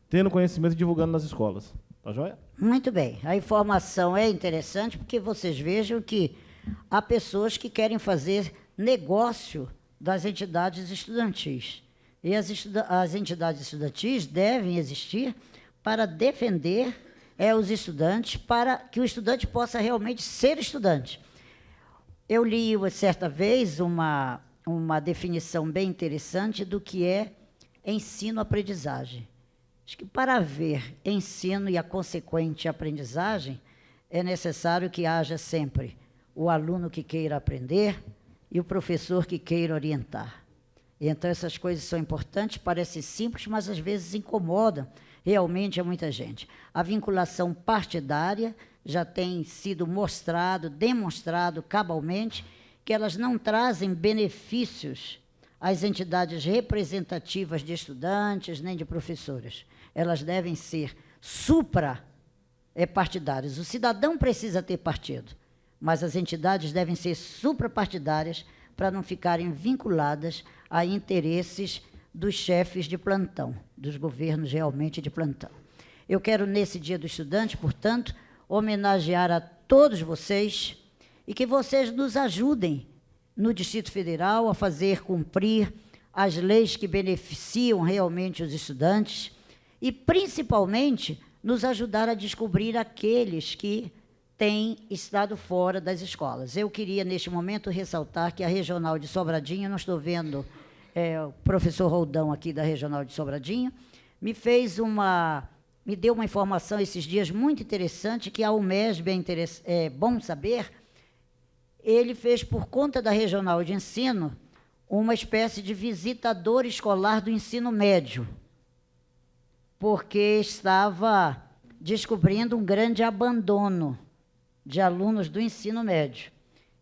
tendo conhecimento e divulgando nas escolas. Tá joia? Muito bem. A informação é interessante porque vocês vejam que há pessoas que querem fazer negócio das entidades estudantis. E as entidades estudantis devem existir para defender os estudantes, para que o estudante possa realmente ser estudante. Eu li, certa vez, uma definição bem interessante do que é ensino-aprendizagem. Acho que para haver ensino e a consequente aprendizagem, é necessário que haja sempre o aluno que queira aprender e o professor que queira orientar. Então, essas coisas são importantes, parecem simples, mas às vezes incomodam realmente a muita gente. A vinculação partidária já tem sido demonstrado cabalmente, que elas não trazem benefícios às entidades representativas de estudantes nem de professores. Elas devem ser supra-partidárias. O cidadão precisa ter partido, mas as entidades devem ser suprapartidárias para não ficarem vinculadas a interesses dos chefes de plantão, dos governos realmente de plantão. Eu quero, nesse Dia do Estudante, portanto, homenagear a todos vocês e que vocês nos ajudem no Distrito Federal a fazer cumprir as leis que beneficiam realmente os estudantes e, principalmente, nos ajudar a descobrir aqueles que têm estado fora das escolas. Eu queria, neste momento, ressaltar que a Regional de Sobradinho, não estou vendo o professor Roldão aqui da Regional de Sobradinho, me deu uma informação esses dias muito interessante, que a UMESB é bom saber. Ele fez, por conta da Regional de Ensino, uma espécie de visitador escolar do ensino médio, porque estava descobrindo um grande abandono de alunos do ensino médio.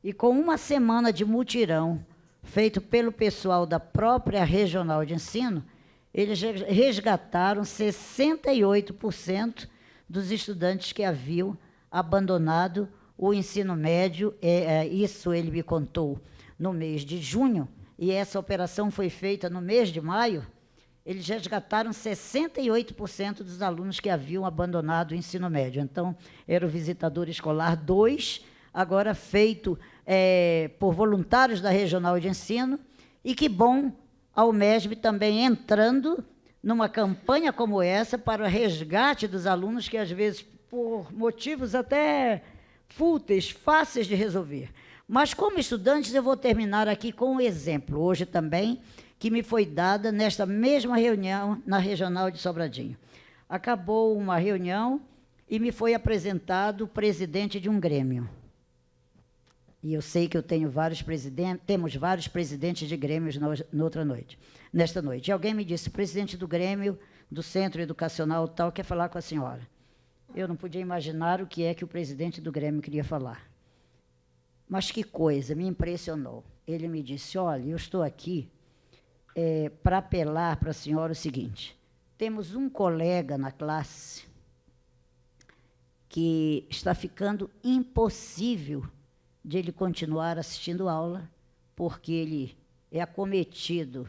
E com uma semana de mutirão feito pelo pessoal da própria Regional de Ensino, eles resgataram 68% dos estudantes que haviam abandonado o ensino médio. Isso ele me contou no mês de junho, e essa operação foi feita no mês de maio, eles resgataram 68% dos alunos que haviam abandonado o ensino médio. Então, era o visitador escolar 2, agora feito por voluntários da Regional de Ensino, e que bom a UMESB também entrando numa campanha como essa para o resgate dos alunos que, às vezes, por motivos até fúteis, fáceis de resolver. Mas, como estudantes, eu vou terminar aqui com um exemplo, hoje também, que me foi dada nesta mesma reunião na Regional de Sobradinho. Acabou uma reunião e me foi apresentado o presidente de um grêmio. E eu sei que eu tenho temos vários presidentes de grêmios nesta noite. E alguém me disse, o presidente do grêmio, do Centro Educacional tal, quer falar com a senhora. Eu não podia imaginar o que é que o presidente do grêmio queria falar. Mas que coisa, me impressionou. Ele me disse, olha, eu estou aqui para apelar para a senhora o seguinte, temos um colega na classe que está ficando impossível de ele continuar assistindo aula, porque ele é acometido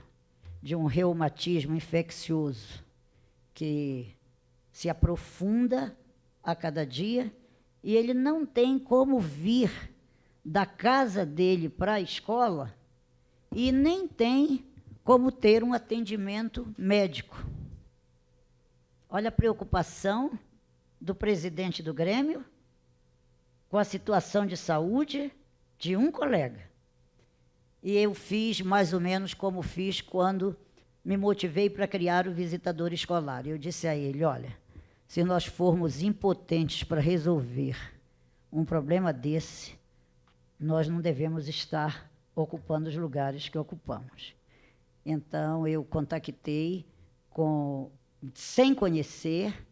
de um reumatismo infeccioso que se aprofunda a cada dia, e ele não tem como vir da casa dele para a escola e nem tem como ter um atendimento médico. Olha a preocupação do presidente do grêmio com a situação de saúde de um colega. E eu fiz mais ou menos como fiz quando me motivei para criar o visitador escolar. Eu disse a ele, olha, se nós formos impotentes para resolver um problema desse, nós não devemos estar ocupando os lugares que ocupamos. Então, eu contactei, sem conhecer,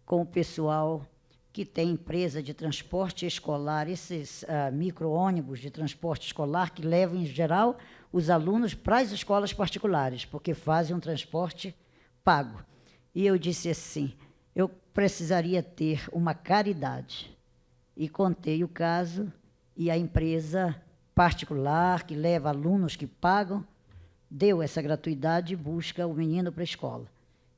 com o pessoal que tem empresa de transporte escolar, esses micro-ônibus de transporte escolar que levam, em geral, os alunos para as escolas particulares, porque fazem um transporte pago. E eu disse assim, eu precisaria ter uma caridade. E contei o caso, e a empresa particular, que leva alunos que pagam, deu essa gratuidade e busca o menino para a escola.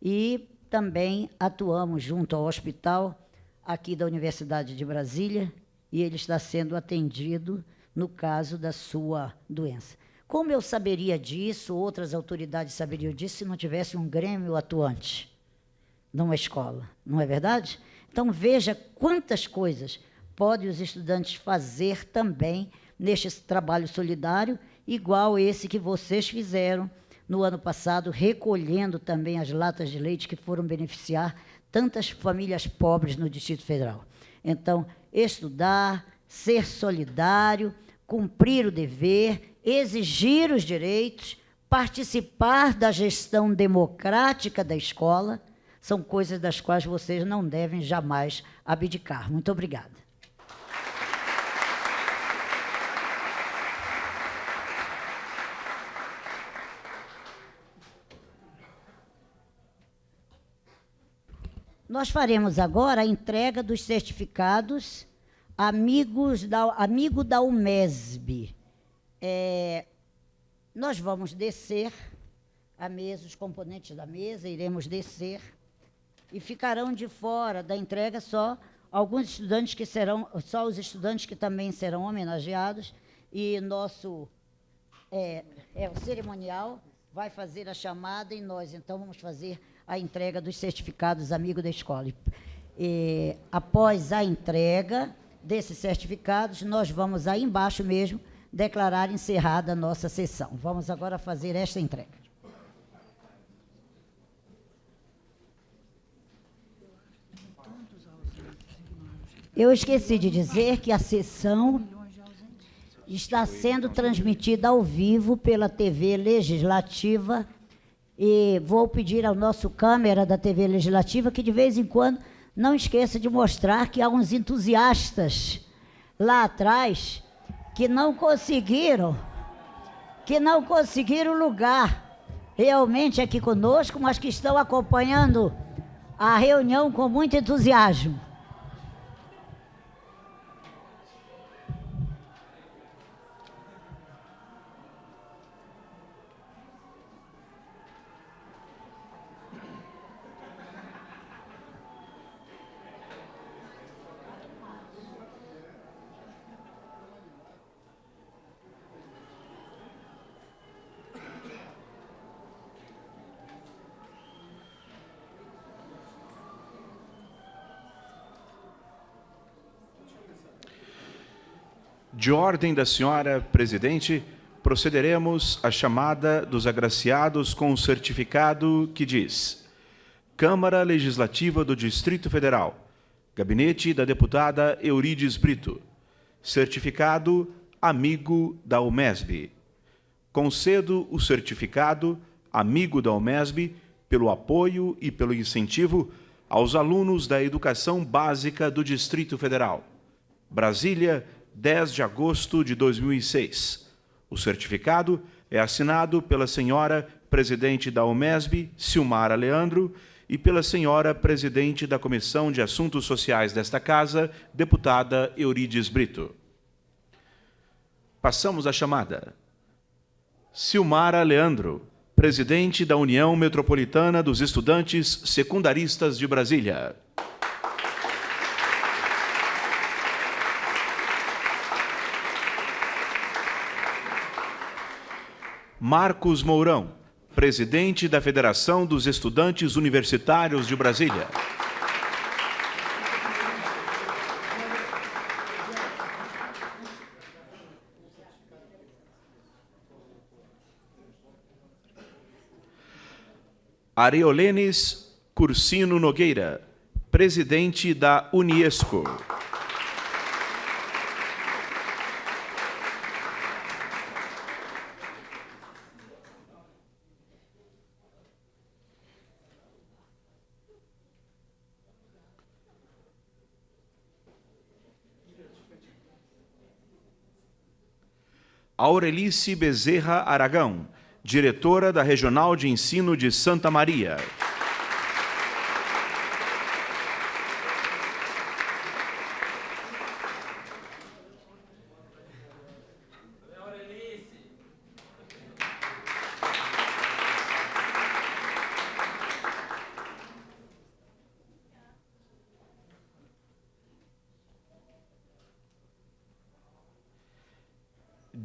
E também atuamos junto ao hospital aqui da Universidade de Brasília, e ele está sendo atendido no caso da sua doença. Como eu saberia disso, outras autoridades saberiam disso, se não tivesse um grêmio atuante numa escola, não é verdade? Então, veja quantas coisas podem os estudantes fazer também neste trabalho solidário, igual esse que vocês fizeram no ano passado, recolhendo também as latas de leite que foram beneficiar tantas famílias pobres no Distrito Federal. Então, estudar, ser solidário, cumprir o dever, exigir os direitos, participar da gestão democrática da escola, são coisas das quais vocês não devem jamais abdicar. Muito obrigada. Nós faremos agora a entrega dos certificados amigo da UMESB. Nós vamos descer a mesa, os componentes da mesa, iremos descer, e ficarão de fora da entrega só alguns estudantes que serão, só os estudantes que também serão homenageados, e nosso o cerimonial vai fazer a chamada e nós, então, vamos fazer a entrega dos certificados amigo da escola. Após a entrega desses certificados, nós vamos aí embaixo mesmo declarar encerrada a nossa sessão. Vamos agora fazer esta entrega. Eu esqueci de dizer que a sessão está sendo transmitida ao vivo pela TV Legislativa, e vou pedir ao nosso câmera da TV Legislativa que, de vez em quando, não esqueça de mostrar que há uns entusiastas lá atrás que não conseguiram lugar realmente aqui conosco, mas que estão acompanhando a reunião com muito entusiasmo. De ordem da senhora presidente, procederemos à chamada dos agraciados com um certificado que diz: Câmara Legislativa do Distrito Federal, Gabinete da deputada Eurides Brito. Certificado amigo da UMESB. Concedo o certificado amigo da UMESB pelo apoio e pelo incentivo aos alunos da Educação Básica do Distrito Federal. Brasília, 10 de agosto de 2006. O certificado é assinado pela senhora presidente da UMESB, Silmara Leandro, e pela senhora presidente da Comissão de Assuntos Sociais desta Casa, deputada Eurides Brito. Passamos à chamada. Silmara Leandro, presidente da União Metropolitana dos Estudantes Secundaristas de Brasília. Marcos Mourão, presidente da Federação dos Estudantes Universitários de Brasília. Areolenes Cursino Nogueira, presidente da Uniesco. Aurelice Bezerra Aragão, diretora da Regional de Ensino de Santa Maria.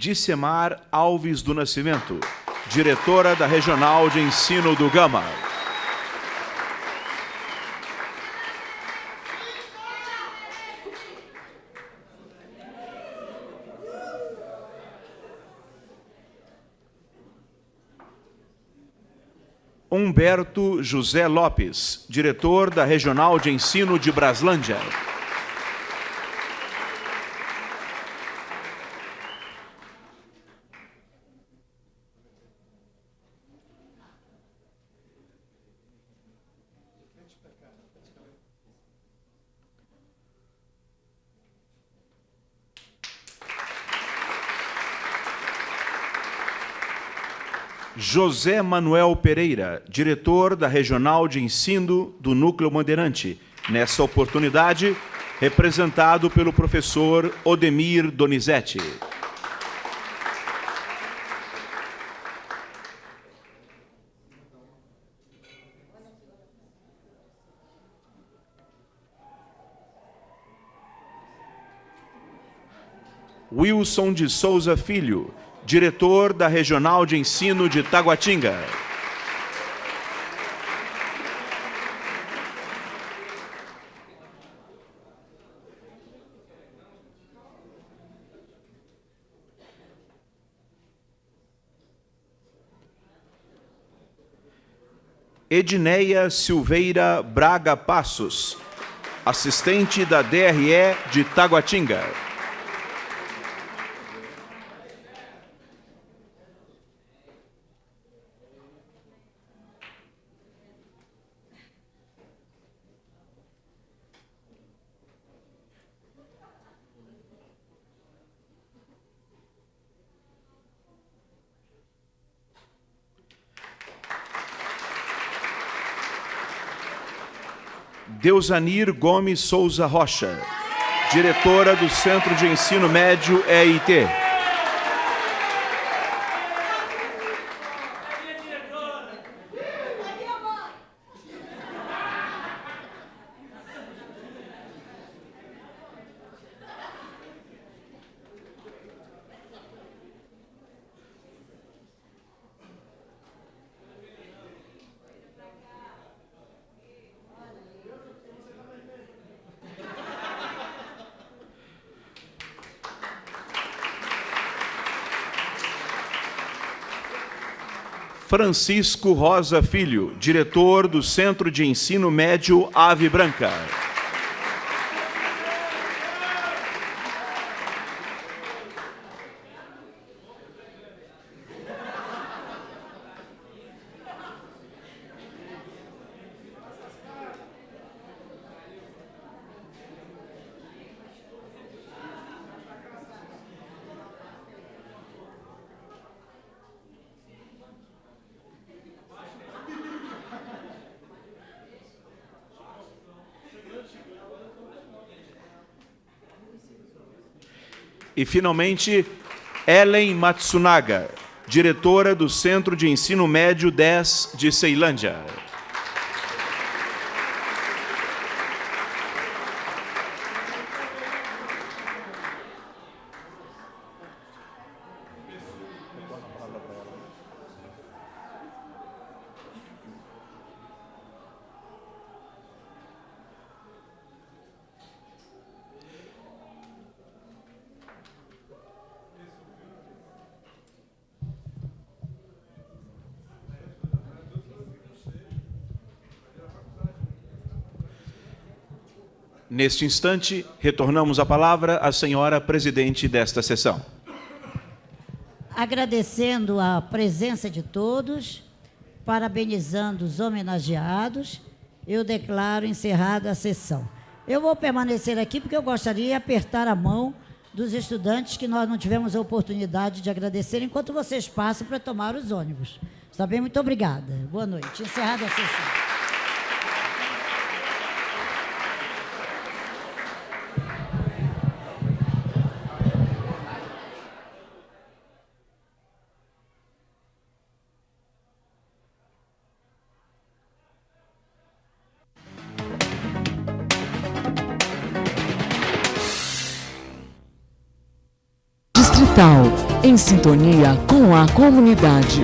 Dicemar Alves do Nascimento, diretora da Regional de Ensino do Gama. Humberto José Lopes, diretor da Regional de Ensino de Braslândia. José Manuel Pereira, diretor da Regional de Ensino do Núcleo Bandeirante, nessa oportunidade, representado pelo professor Odemir Donizete. Wilson de Souza Filho, diretor da Regional de Ensino de Taguatinga. Edneia Silveira Braga Passos, assistente da DRE de Taguatinga. Deusanir Gomes Souza Rocha, diretora do Centro de Ensino Médio EIT. Francisco Rosa Filho, diretor do Centro de Ensino Médio Ave Branca. E, finalmente, Ellen Matsunaga, diretora do Centro de Ensino Médio 10 de Ceilândia. Neste instante, retornamos a palavra à senhora presidente desta sessão. Agradecendo a presença de todos, parabenizando os homenageados, eu declaro encerrada a sessão. Eu vou permanecer aqui porque eu gostaria de apertar a mão dos estudantes que nós não tivemos a oportunidade de agradecer enquanto vocês passam para tomar os ônibus. Está bem? Muito obrigada. Boa noite. Encerrada a sessão. Distrital, em sintonia com a comunidade.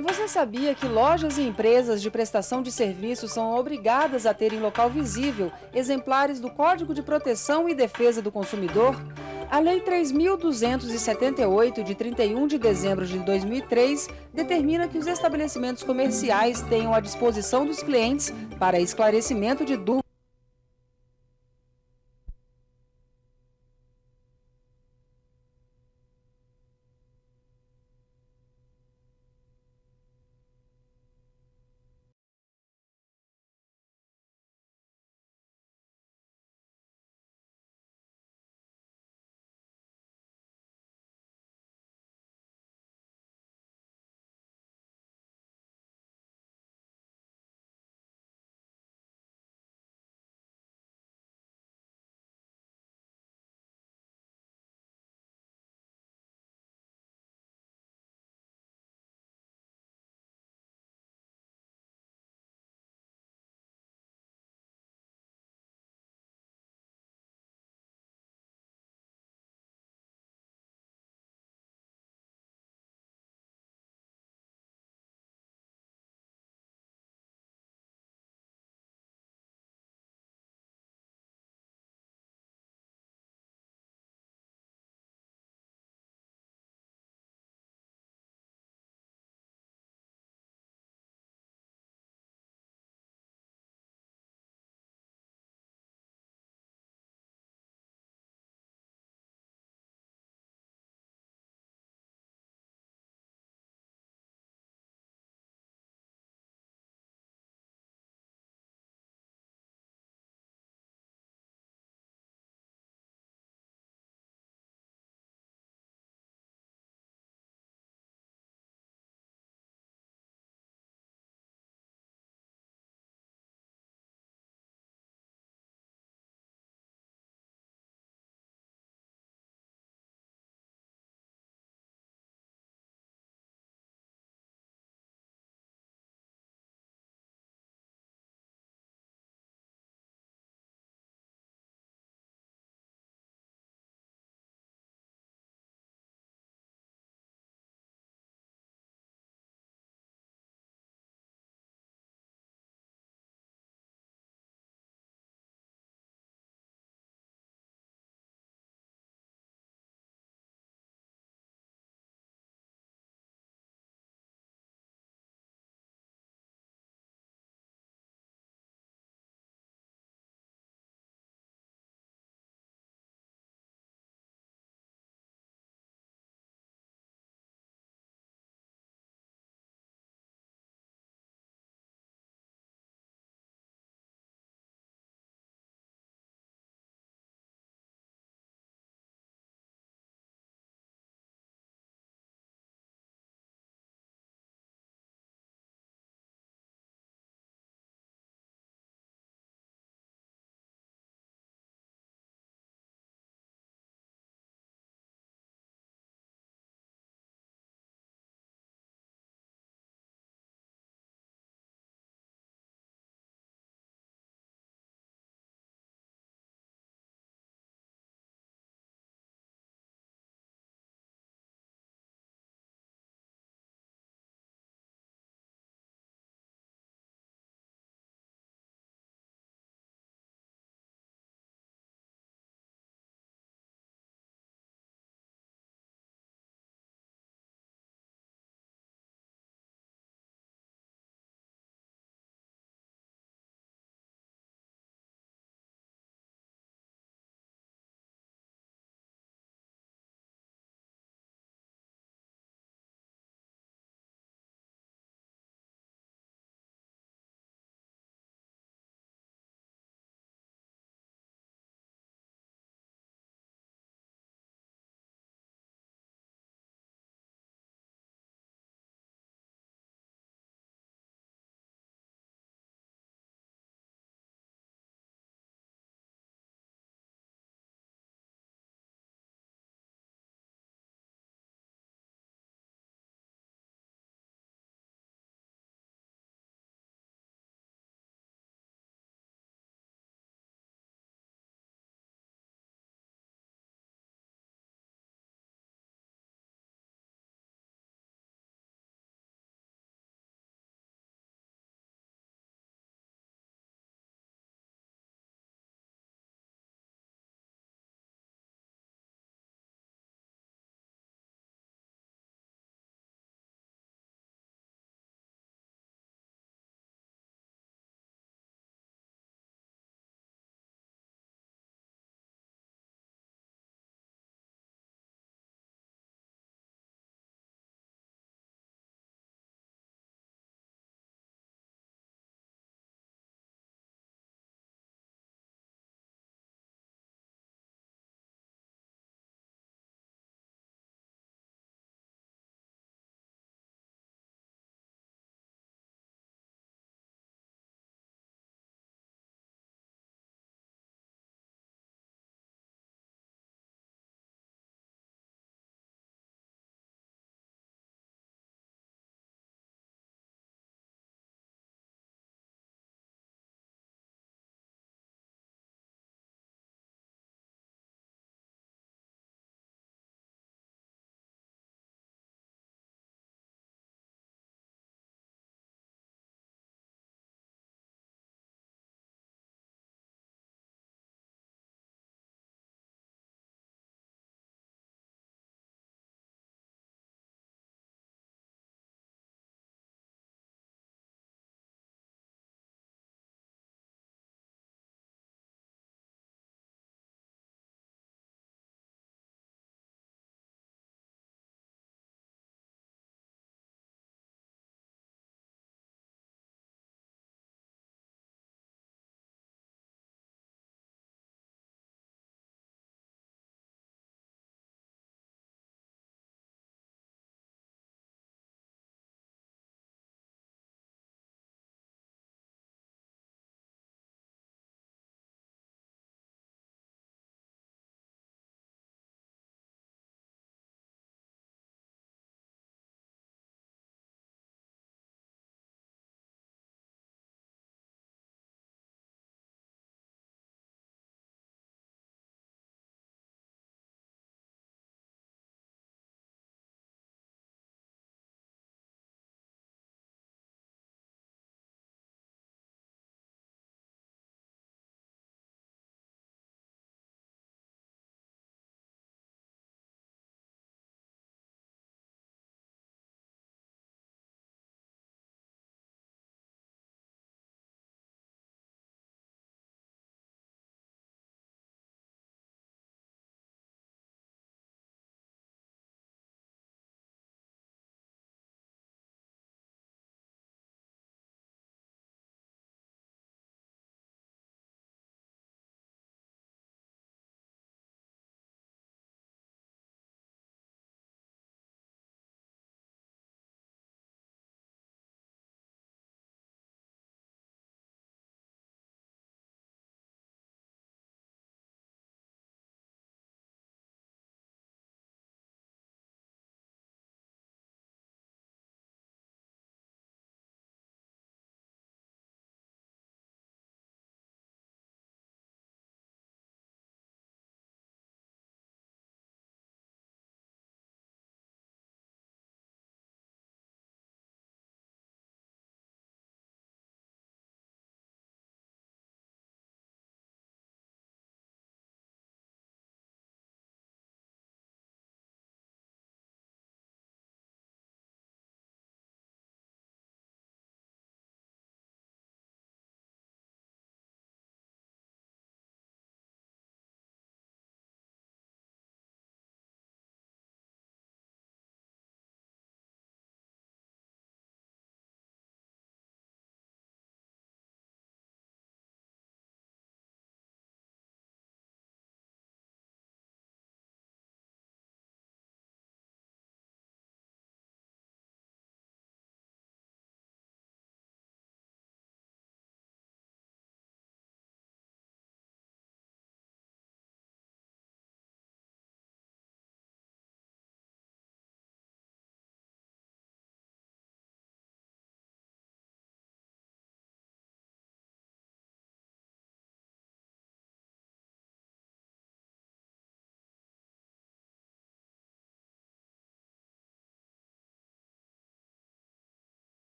Você sabia que lojas e empresas de prestação de serviços são obrigadas a ter em local visível exemplares do Código de Proteção e Defesa do Consumidor? A Lei 3.278, de 31 de dezembro de 2003, determina que os estabelecimentos comerciais tenham à disposição dos clientes para esclarecimento de dúvidas